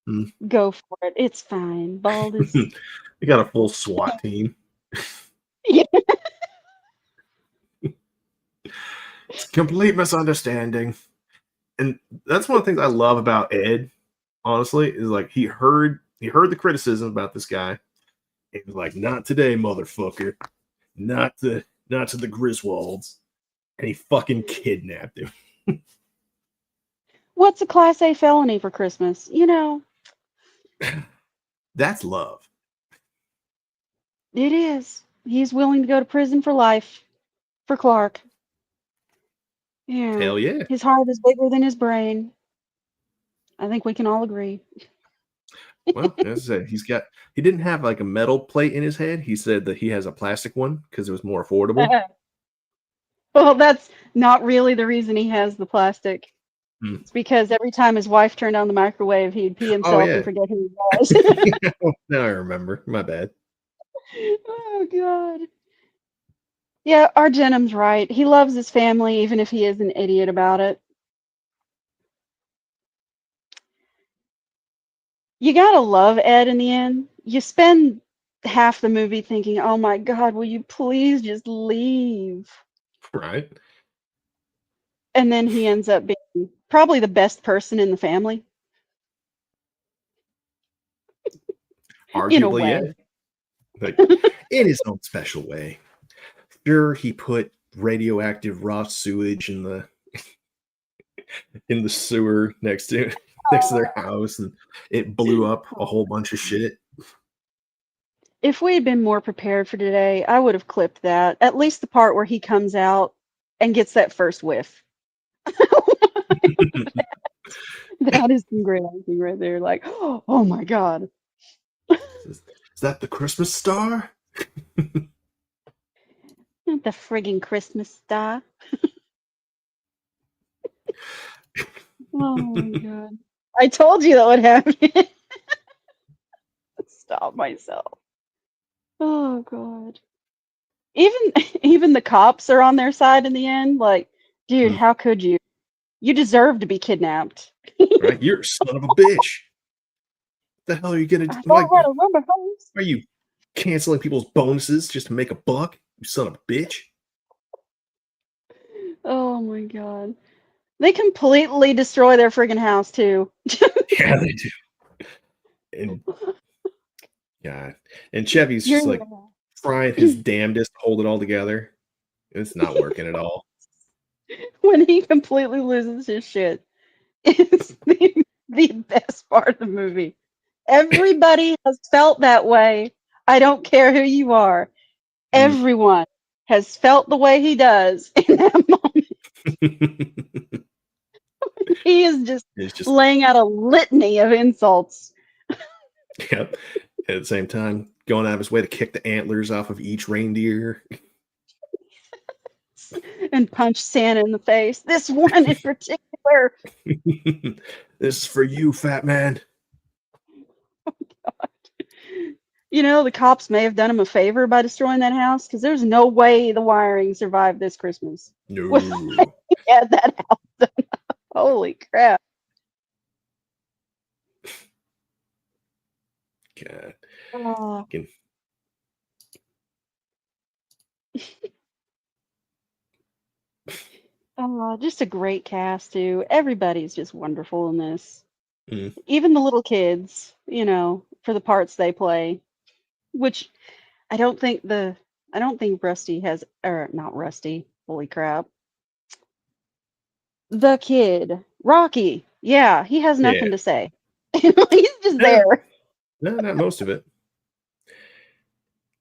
Mm. Go for it. It's fine. Bald is. We got a full SWAT team. Yeah. It's a complete misunderstanding. And that's one of the things I love about Ed, honestly, is like he heard the criticism about this guy. He was like, not today, motherfucker. Not to the Griswolds. And he fucking kidnapped him. What's a Class A felony for Christmas? You know, That's love. it is. He's willing to go to prison for life for Clark. Yeah. Hell yeah. His heart is bigger than his brain. I think we can all agree. Well, as I said, he didn't have like a metal plate in his head. He said that he has a plastic one because it was more affordable. Well, that's not really the reason he has the plastic. Hmm. It's because every time his wife turned on the microwave, he'd pee Oh himself yeah. and forget who he was. Now I remember. My bad. Oh, God. Yeah, our Denham's right. He loves his family, even if he is an idiot about it. You gotta love Ed in the end. You spend half the movie thinking, oh my God, will you please just leave? Right. And then he ends up being probably the best person in the family. In a Arguably, way. yeah. Like, in his own special way. Sure, he put radioactive raw sewage in the sewer next to their house, and it blew up a whole bunch of shit. If we had been more prepared for today, I would have clipped that. At least the part where he comes out and gets that first whiff. That is some great acting right there. Like, oh my God. Is that the Christmas star? The friggin' Christmas star. Oh my God. I told you that would happen. Stop myself. Oh God. Even the cops are on their side in the end. Like, dude, how could you? You deserve to be kidnapped. Right? You're a son of a bitch. What the hell are you gonna do? I had a rubber hose. Are you canceling people's bonuses just to make a buck? You son of a bitch. Oh my God. They completely destroy their friggin' house too. Yeah, they do. And yeah, and Chevy's just like trying his damnedest to hold it all together. It's not working at all. When he completely loses his shit, it's the best part of the movie. Everybody has felt that way. I don't care who you are. Everyone has felt the way he does in that moment. He is just laying out a litany of insults. Yep. At the same time, going out of his way to kick the antlers off of each reindeer. And punch Santa in the face. This one in particular. This is for you, fat man. Oh, God. You know, the cops may have done him a favor by destroying that house, because there's no way the wiring survived this Christmas. No. He had that house done. Holy crap. God. Just a great cast too. Everybody's just wonderful in this. Even the little kids, you know, for the parts they play. Which I don't think Rusty has, or not Rusty, holy crap. The kid, Rocky, yeah, he has nothing to say. He's just there. No, not most of it.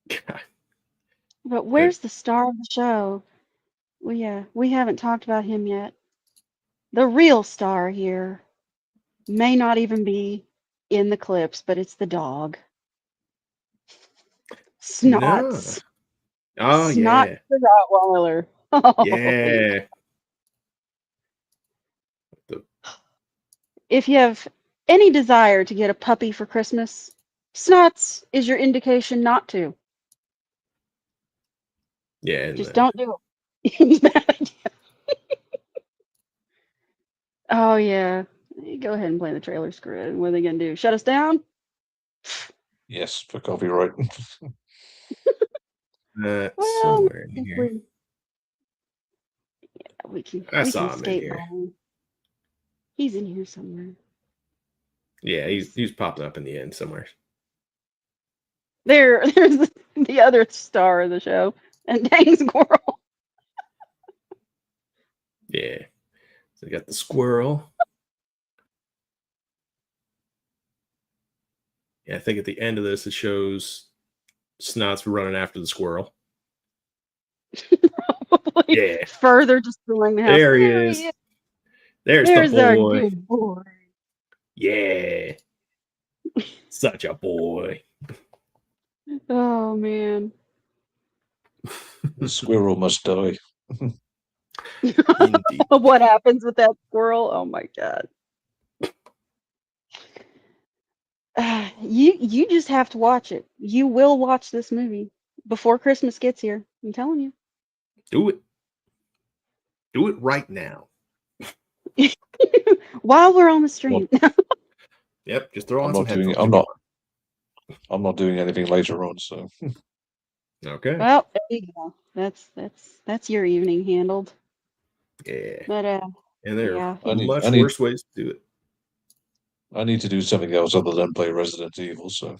God. But where's the star of the show? Well, we haven't talked about him yet. The real star here may not even be in the clips, but it's the dog. Snots. No. Oh, Snot yeah. the Rottweiler. Oh, yeah. If you have any desire to get a puppy for Christmas, Snots is your indication not to. Yeah. Just don't do it. Bad idea. Oh, yeah. Go ahead and play the trailer, screw it. What are they going to do? Shut us down? Yes, for copyright. Somewhere in here. Yeah, we can saw him in here. He's in here somewhere. Yeah, he's popping up in the end somewhere. There's the other star of the show, and dang squirrel. Yeah. So you got the squirrel. Yeah, I think at the end of this, it shows Snots running after the squirrel. Probably further destroying the house. There he is. There's the boy. Our good boy. Yeah. Such a boy. Oh, man. The squirrel must die. What happens with that squirrel? Oh, my God. You just have to watch it. You will watch this movie before Christmas gets here. I'm telling you. Do it. Do it right now. While we're on the stream. Yep, just throw on I'm some headphones. I'm not doing anything later on, so. Okay. Well, there you go. That's your evening handled. Yeah. But and there are much worse ways to do it. I need to do something else other than play Resident Evil, so.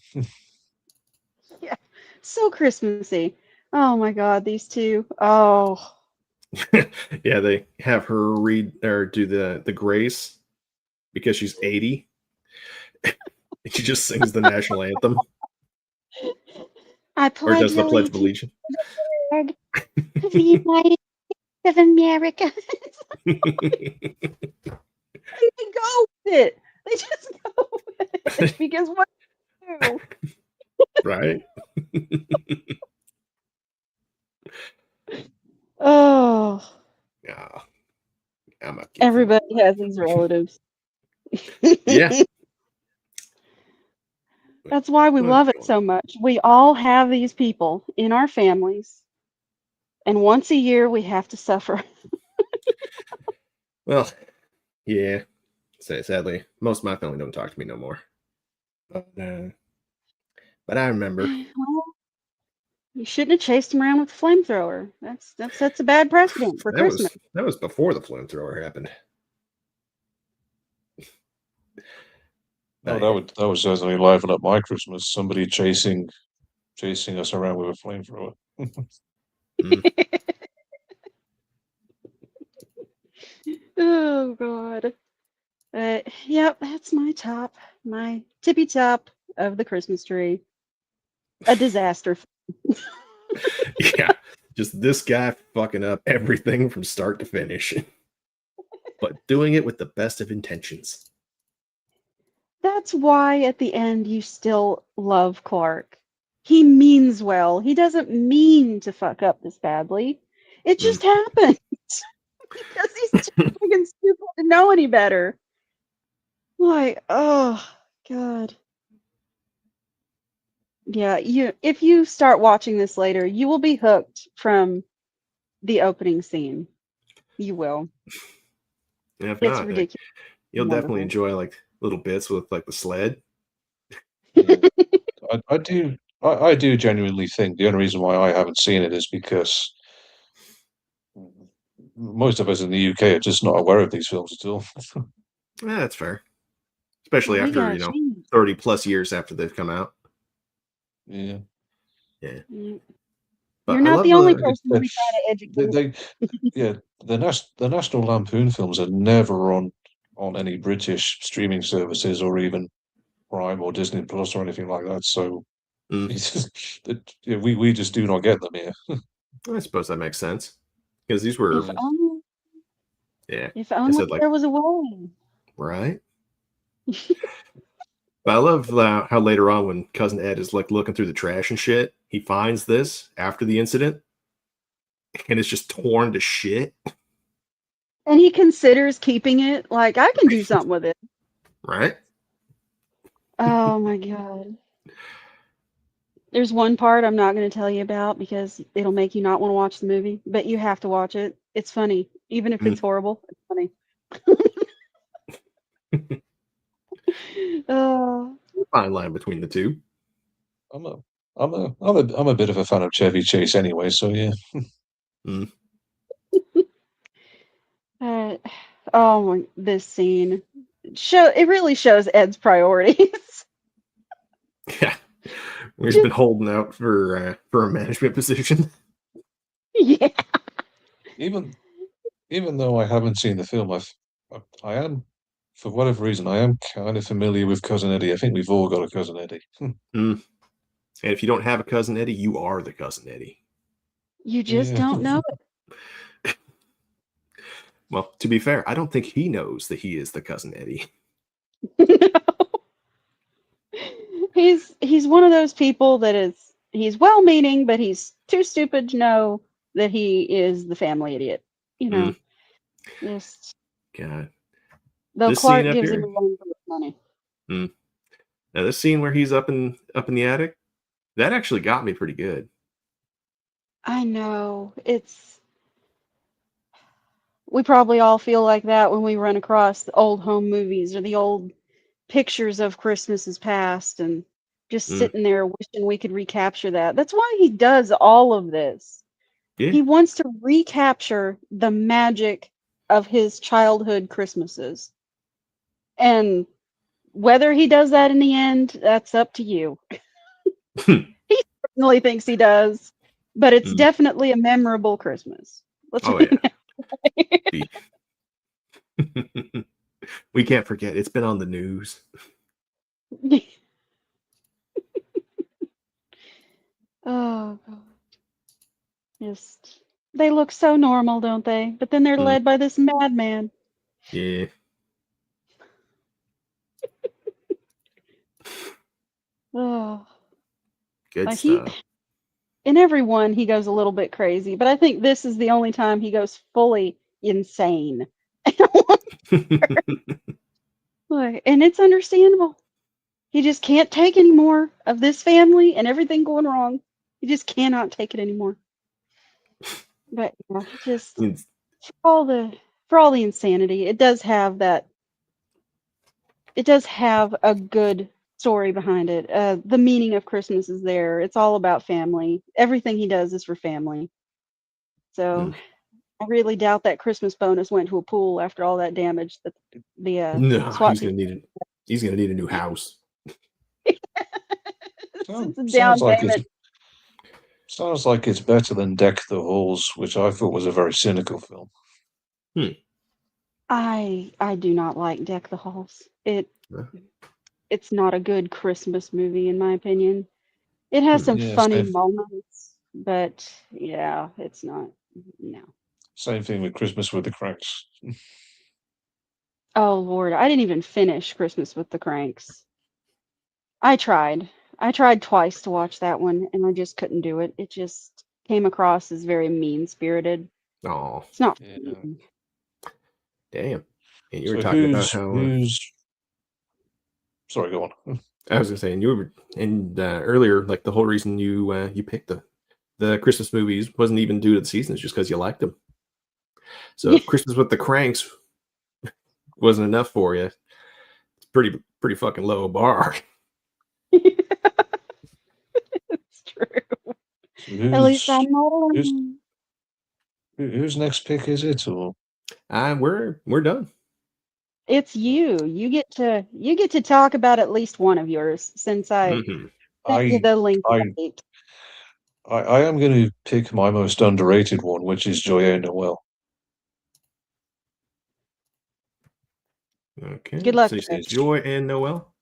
It's so Christmassy. Oh my God, these two. Oh, Yeah, they have her read or do the grace because she's 80. And she just sings the national anthem I or pledge does the Pledge of allegiance Allegiance. to the flag of the United States of America. And they go with it. They just go with it because what do? Right? Oh, Yeah, I'm a kid from everybody has these relatives. Yeah. That's why we What's love it going so much. We all have these people in our families, and once a year we have to suffer. Well, yeah. Sadly, most of my family don't talk to me no more. But I remember Well, you shouldn't have chased him around with a flamethrower. That sets a bad precedent for Christmas. that was before the flamethrower happened. No, But that would certainly liven up my Christmas. Somebody chasing us around with a flamethrower. mm, Oh God. Yep, that's my tippy top of the Christmas tree. A disaster. yeah, just this guy fucking up everything from start to finish, but doing it with the best of intentions. That's why at the end you still love Clark. He means well. He doesn't mean to fuck up this badly. It Mm. just happens because he's too freaking stupid to know any better. Like, oh God. Yeah, if you start watching this later, you will be hooked from the opening scene. You will. And if It's not, ridiculous. you'll definitely Wonderful. enjoy like little bits with like the sled. Yeah. I do genuinely think the only reason why I haven't seen it is because most of us in the UK are just not aware of these films at all. Yeah, that's fair, Well, especially we after gotta change. 30 plus years after they've come out. Yeah. Yeah, Mm. but You're I not love the only the It, person we try it's to educate. they yeah, the National Lampoon films are never on any British streaming services or even Prime or Disney Plus or anything like that. So mm, it's just, yeah, we just do not get them here. I suppose that makes sense because these were If Yeah. only, yeah. if I only said like there was a way. right. But I love how later on when cousin Ed is like looking through the trash and shit, he finds this after the incident and it's just torn to shit. And he considers keeping it. Like, I can do something with it. Right? Oh my God. There's one part I'm not going to tell you about because it'll make you not want to watch the movie, but you have to watch it. It's funny. Even if Mm. it's horrible, it's funny. Oh, Fine line between the two. I'm a I'm a bit of a fan of Chevy Chase anyway, so yeah. Mm. uh, oh my, this scene. It really shows Ed's priorities. Yeah. He's been Just, holding out for a management position. yeah. Even even though I haven't seen the film, I am for whatever reason I am kind of familiar with Cousin Eddie. I think we've all got a Cousin Eddie. Mm. And if you don't have a cousin Eddie, you are the cousin Eddie. You just Yeah. don't know Well, to be fair, I don't think he knows that he is the cousin Eddie. it. He's one of those people that he's well-meaning, but he's too stupid to know that he is the family idiot. You know, Mm. just God. though This scene Clark up gives him a here. run for his money. Mm. Now this scene where he's up in the attic, that actually got me pretty good. I know. We probably all feel like that when we run across the old home movies or the old pictures of Christmases past and just Mm. sitting there wishing we could recapture that. That's why he does all of this. Yeah. He wants to recapture the magic of his childhood Christmases. And whether he does that in the end, that's up to you. He's personally thinks he does, but it's Mm. definitely a memorable Christmas. Let's Oh put yeah. it We can't forget. It's been on the news. that way. Oh God. Just they look so normal, don't they? But then they're Mm. led by this madman. Yeah. Oh, Good he stuff. in every one he goes a little bit crazy, but I think this is the only time he goes fully insane. Like, and it's understandable. He just can't take any more of this family and everything going wrong. He just cannot take it anymore. But yeah, just It's- for all the insanity, it does have that. It does have a good story behind it. The meaning of Christmas is there. It's all about family. Everything he does is for family. So mm. I really doubt that Christmas bonus went to a pool after all that damage that the No, SWAT team. he's gonna need a new house. It's a Sounds down like payment. it's better than Deck the Halls, which I thought was a very cynical film. I do not like Deck the Halls. Uh, It's not a good Christmas movie in my opinion. It has some Yeah, funny moments, but yeah, it's not. No. same thing with Christmas with the Cranks. Oh Lord, I didn't even finish Christmas with the Cranks. I tried. I tried twice to watch that one, and I just couldn't do it. It just came across as very mean-spirited. Oh, It's not Yeah. fun. damn. And you were So talking about how who's sorry, go on. I was gonna say, and you were and earlier, like the whole reason you picked the Christmas movies wasn't even due to the seasons, just because you liked them. So if Christmas with the Cranks wasn't enough for you, it's pretty fucking low bar. It's true. So At least I'm not who's alone. whose next pick is it? Or We're done. It's you. You get to talk about at least one of yours since I Hmm sent you I the link I late. I am going to pick my most underrated one, which is Joyeux Noel. Good Okay, luck, so you say Chris. Joy and Noel.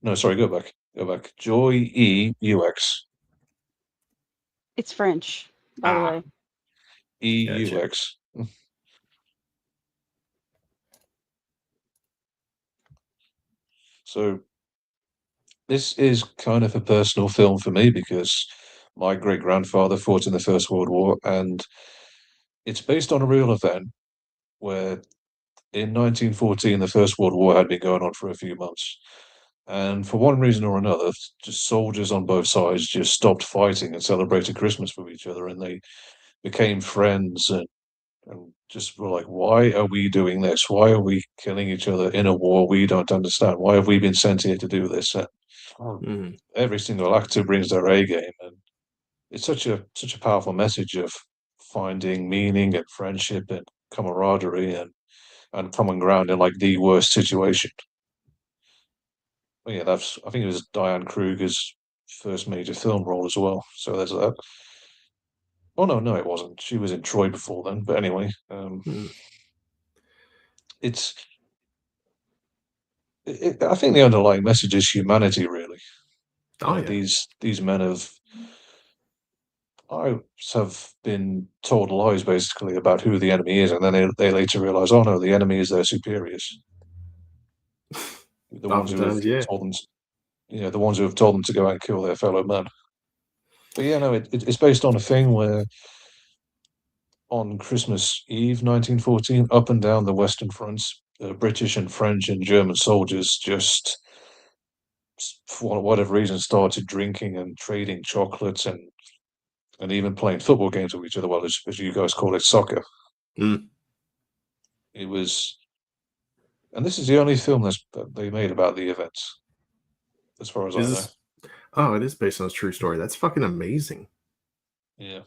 No, sorry, go back. Joy EUX. It's French, by the Ah, way. gotcha. EUX. So this is kind of a personal film for me because my great grandfather fought in the First World War, and it's based on a real event where in 1914 the First World War had been going on for a few months. And for one reason or another, just soldiers on both sides just stopped fighting and celebrated Christmas with each other, and they became friends and just were like, why are we doing this? Why are we killing each other in a war we don't understand? Why have we been sent here to do this? And Mm. every single actor brings their A game, and it's such a powerful message of finding meaning and friendship and camaraderie and common ground in like the worst situation. But yeah, that's I think it was Diane Kruger's first major film role as well. So there's that. Oh no, it wasn't. She was in Troy before then. But anyway, Mm. it's I think the underlying message is humanity, really. You Oh know, yeah. these men have been told lies basically about who the enemy is, and then they later realize, oh no, the enemy is their superiors, the ones who have Oftentimes, yeah. told them, the ones who have told them to go out and kill their fellow man. But yeah, no, it's based on a thing where on Christmas Eve, 1914, up and down the Western fronts, British and French and German soldiers just, for whatever reason, started drinking and trading chocolates and even playing football games with each other. Well, as you guys call it, soccer. Mm. It was, and this is the only film that they made about the events, as far as I Is know. this? Oh, it is based on a true story. That's fucking amazing. Yeah.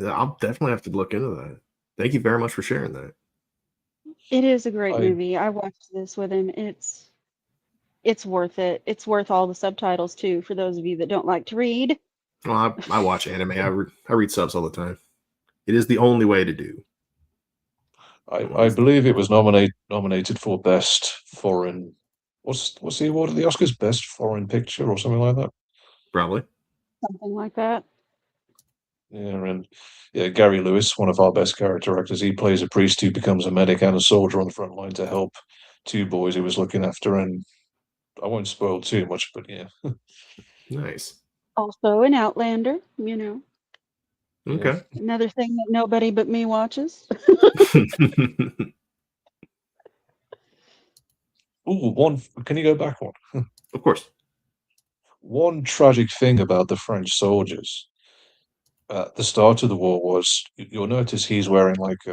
I'll definitely have to look into that. Thank you very much for sharing that. It is a great I movie. I watched this with him. It's It's worth it. It's worth all the subtitles too, for those of you that don't like to read. Well, I watch anime. I read subs all the time. It is the only way to do. I believe it was nominated for best foreign. What's the award at the Oscars? Best foreign picture or something like that. Probably. Something like that. Yeah, and yeah, Gary Lewis, one of our best character actors, he plays a priest who becomes a medic and a soldier on the front line to help two boys he was looking after. And I won't spoil too much, but yeah, Nice. Also an Outlander, you know. yeah. Okay. Another thing that nobody but me watches. Ooh, one. Can you go back one? Of course. One tragic thing about the French soldiers at the start of the war was you'll notice he's wearing like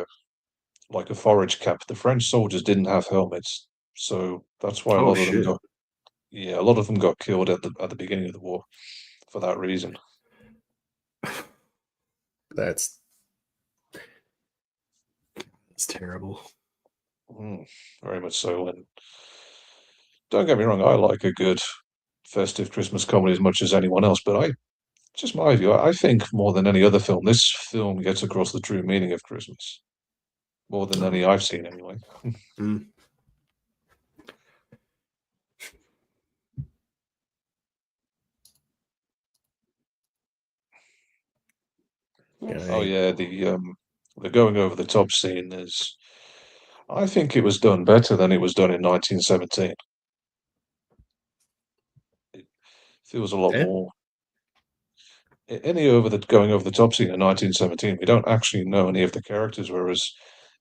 a forage cap. The French soldiers didn't have helmets, so that's why a Oh lot of them shit. got yeah, a lot of them got killed at the beginning of the war for that reason. That's terrible. Very much so. And don't get me wrong, I like a good festive Christmas comedy as much as anyone else, but just my view, I think more than any other film, this film gets across the true meaning of Christmas more than any I've seen anyway. Mm. Yes. Oh yeah, the going over the top scene is. I think it was done better than it was done in 1917. It feels a lot Eh? more. Any over the going over the top scene in 1917, we don't actually know any of the characters, whereas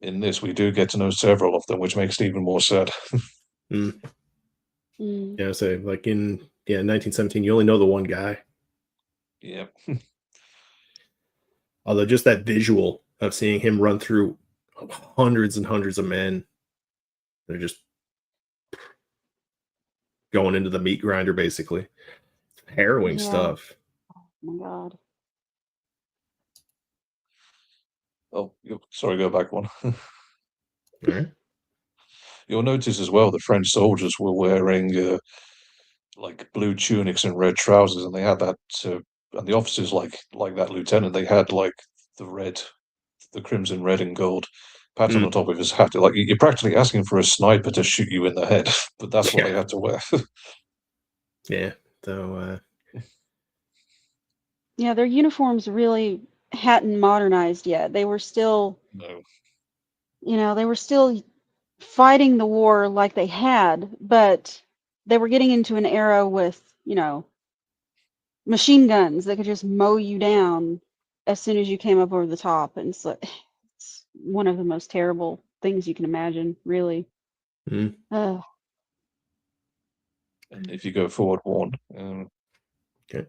in this we do get to know several of them, which makes it even more sad. Mm. Mm. Yeah, so like in 1917, you only know the one guy. Yeah, Although just that visual of seeing him run through hundreds and hundreds of men, they're just going into the meat grinder, basically. Harrowing Yeah. stuff. Oh my God. Oh, sorry, go back one. All right. You'll notice as well the French soldiers were wearing like blue tunics and red trousers, and they had that. And the officers, like that lieutenant, they had like the red, the crimson red and gold pattern on Mm. the top of his hat. Like you're practically asking for a sniper to shoot you in the head, but that's what they Yeah. had to wear. Yeah. So Yeah, their uniforms really hadn't modernized yet. They were still, No. they were still fighting the war like they had, but they were getting into an era with, machine guns that could just mow you down as soon as you came up over the top. And it's one of the most terrible things you can imagine, really. mm. Ugh. And if you go forward one, Okay.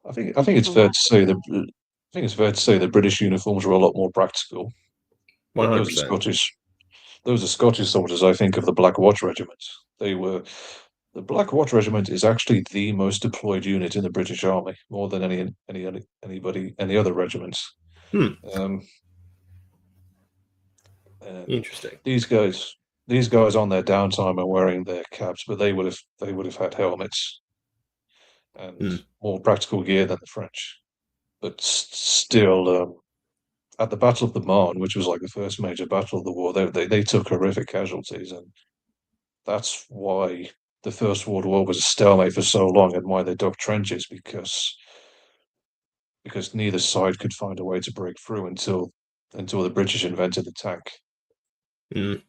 I think it's A fair lot. to say the British uniforms were a lot more practical. But those are 100%. Scottish soldiers. I think of the Black Watch Regiment. They were the Black Watch Regiment is actually the most deployed unit in the British Army, more than any other regiments. Hmm. Um, and Interesting. these guys on their downtime are wearing their caps, but they would have had helmets and Mm. more practical gear than the French. But still, at the Battle of the Marne, which was like the first major battle of the war, they took horrific casualties, and that's why the First World War was a stalemate for so long, and why they dug trenches because neither side could find a way to break through until the British invented the tank, Mm.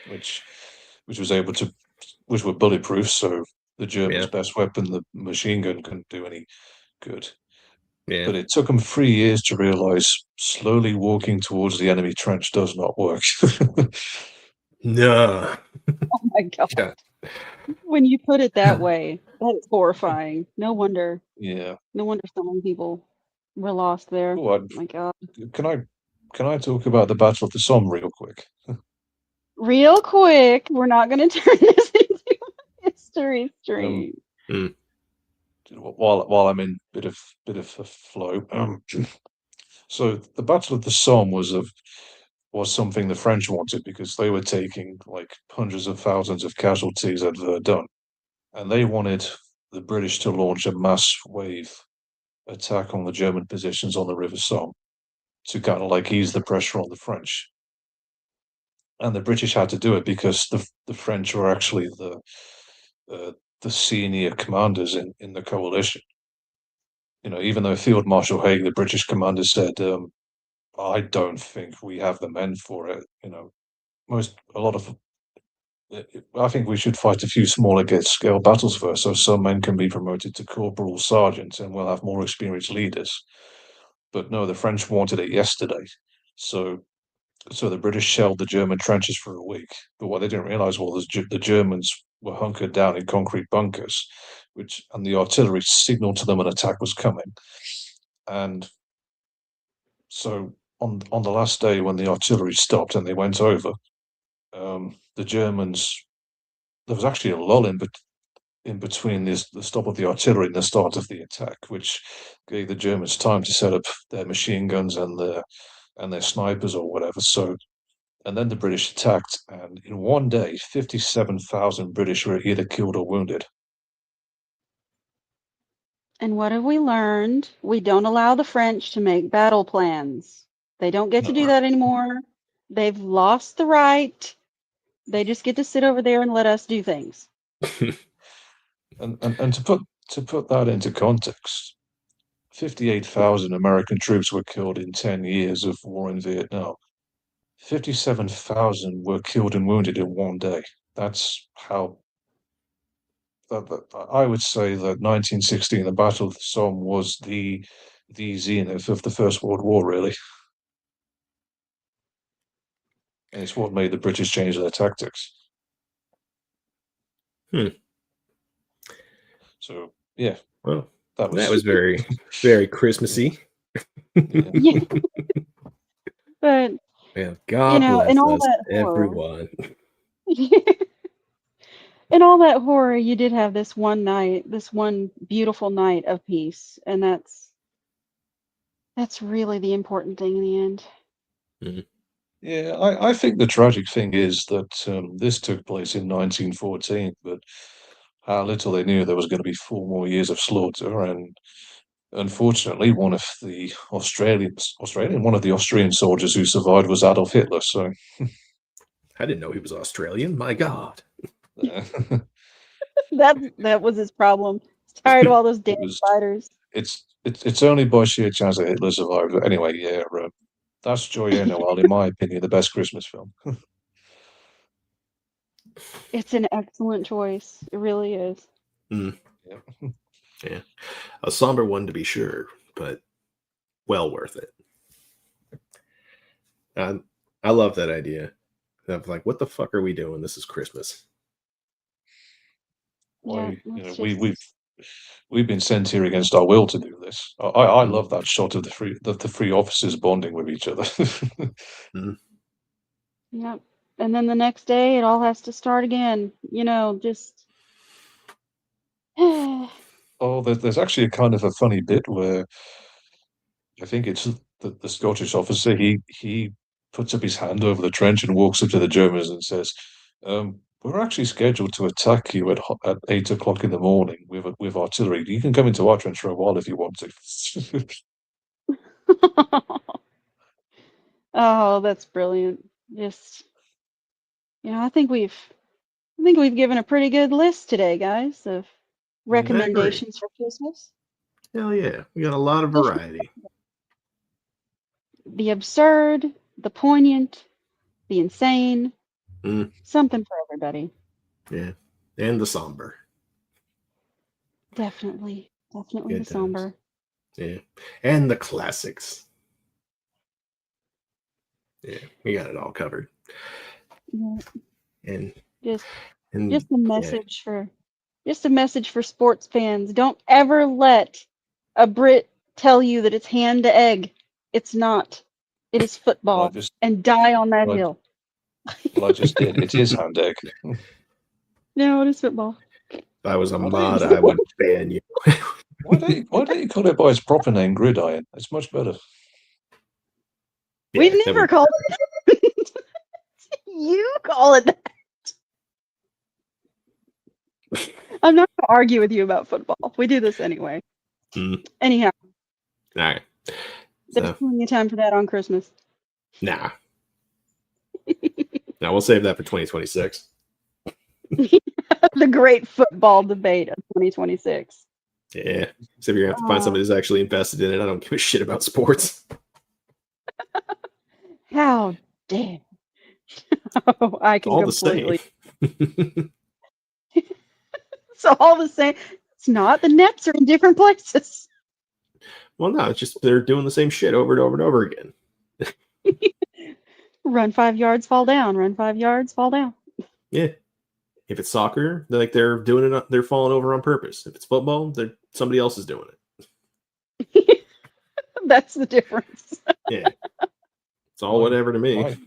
which which was able to which were bulletproof, so the Germans' Yeah. best weapon, the machine gun, couldn't do any good. Yeah. But it took them 3 years to realize slowly walking towards the enemy trench does not work. No. Oh my God. Yeah. When you put it that way, that is horrifying. Yeah. No wonder so many people were lost there. Oh, My God. can I talk about the Battle of the Somme real quick? Real quick, we're not going to turn this into a history Um, stream. Mm. while I'm in bit of a flow. So the Battle of the Somme was something the French wanted because they were taking like hundreds of thousands of casualties at Verdun, and they wanted the British to launch a mass wave attack on the German positions on the River Somme to kind of like ease the pressure on the French. And the British had to do it because the French were actually the senior commanders in the coalition. Even though Field Marshal Haig, the British commander, said, "I don't think we have the men for it." I think we should fight a few smaller scale battles first, so some men can be promoted to corporal sergeants, and we'll have more experienced leaders. But no, the French wanted it yesterday, so the British shelled the German trenches for a week. But what they didn't realize was the Germans were hunkered down in concrete bunkers, and the artillery signaled to them an attack was coming. And so on the last day when the artillery stopped and they went over, the Germans, there was actually a lull in between the stop of the artillery and the start of the attack, which gave the Germans time to set up their machine guns and their snipers or whatever. And then the British attacked, and in one day, 57,000 British were either killed or wounded. And what have we learned? We don't allow the French to make battle plans. They don't get to do that anymore. They've lost the right. They just get to sit over there and let us do things. And to put that into context, 58,000 American troops were killed in 10 years of war in Vietnam. 57,000 were killed and wounded in one day. That's how. I would say that 1916, the Battle of the Somme, was the zenith of the First World War, really. And it's what made the British change their tactics. So, yeah. Well, that was very, very Christmassy. Yeah. But, yeah, God bless in all us, that everyone. In all that horror, you did have this one night, this one beautiful night of peace, and that's really the important thing in the end. Mm-hmm. Yeah, I think the tragic thing is that this took place in 1914, but how little they knew there was going to be 4 more years of slaughter. And unfortunately, one of the Austrian soldiers who survived was Adolf Hitler. So I didn't know he was Australian. My God. That was his problem. He's tired of all those damn spiders. It's only by sheer chance that Hitler survived. But anyway, yeah, that's Joy and Noel, in my opinion, the best Christmas film. It's an excellent choice. It really is. Yeah. A somber one to be sure, but well worth it. I love that idea. I'm like, what the fuck are we doing? This is Christmas. Yeah, we've been sent here against our will to do this. I love that shot of the three officers bonding with each other. Yep. And then the next day, it all has to start again. Just. Oh, there's actually a kind of a funny bit where I think it's the Scottish officer. He puts up his hand over the trench and walks up to the Germans and says, "We're actually scheduled to attack you at 8 o'clock in the morning with artillery. You can come into our trench for a while if you want to." Oh, that's brilliant. Just, I think we've given a pretty good list today, guys, of recommendations for Christmas. Hell yeah, we got a lot of variety. The absurd, the poignant, the insane, something for everybody. Yeah, and the somber. Definitely Good the times. somber. Yeah, and the classics. Yeah, we got it all covered. Yeah. And just a message for sports fans. Don't ever let a Brit tell you that it's hand to egg. It's not. It is football. And die on that hill. Well, I just did. It is hand egg. No, it is football. If I was a mod, I would ban you. Why don't you call it by its proper name, gridiron? It's much better. We've never called it. You call it that. I'm not going to argue with you about football. We do this anyway. Mm. Anyhow, All right. there's So, plenty of time for that on Christmas. nah. Now we'll save that for 2026. The great football debate of 2026. Yeah. So you're gonna have to find somebody who's actually invested in it. I don't give a shit about sports. How dare. Oh, I It's can all the same. completely. So all the same. It's not. The nets are in different places. Well, no, it's just they're doing the same shit over and over and over again. Run 5 yards, fall down. Run 5 yards, fall down. Yeah. If it's soccer, they're doing it. They're falling over on purpose. If it's football, somebody else is doing it. That's the difference. Yeah. It's all whatever to me.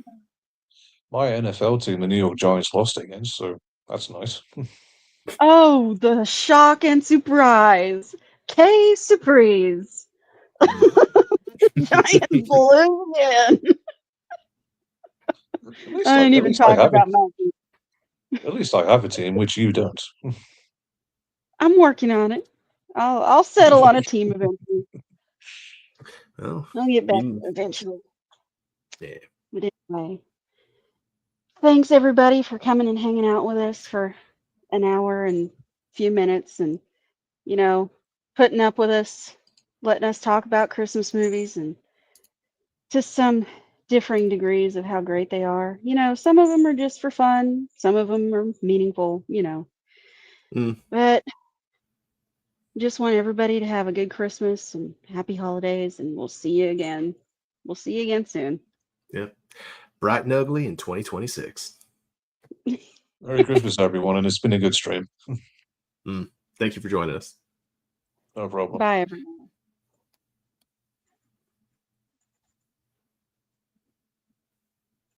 My NFL team, the New York Giants, lost against, so that's nice. Oh, the shock and surprise. Surprise. Giants blew in. I ain't even talking about my team. At least I have a team, which you don't. I'm working on it. I'll settle on a team eventually. Well, I'll get back there eventually. Yeah. But anyway, thanks everybody for coming and hanging out with us for an hour and a few minutes, and putting up with us, letting us talk about Christmas movies, and to some differing degrees of how great they are. Some of them are just for fun, some of them are meaningful. But just want everybody to have a good Christmas and happy holidays, and we'll see you again. We'll see you again soon. Yeah. Bright and ugly in 2026. Merry Christmas, everyone, and it's been a good stream. Thank you for joining us. No problem. Bye, everyone.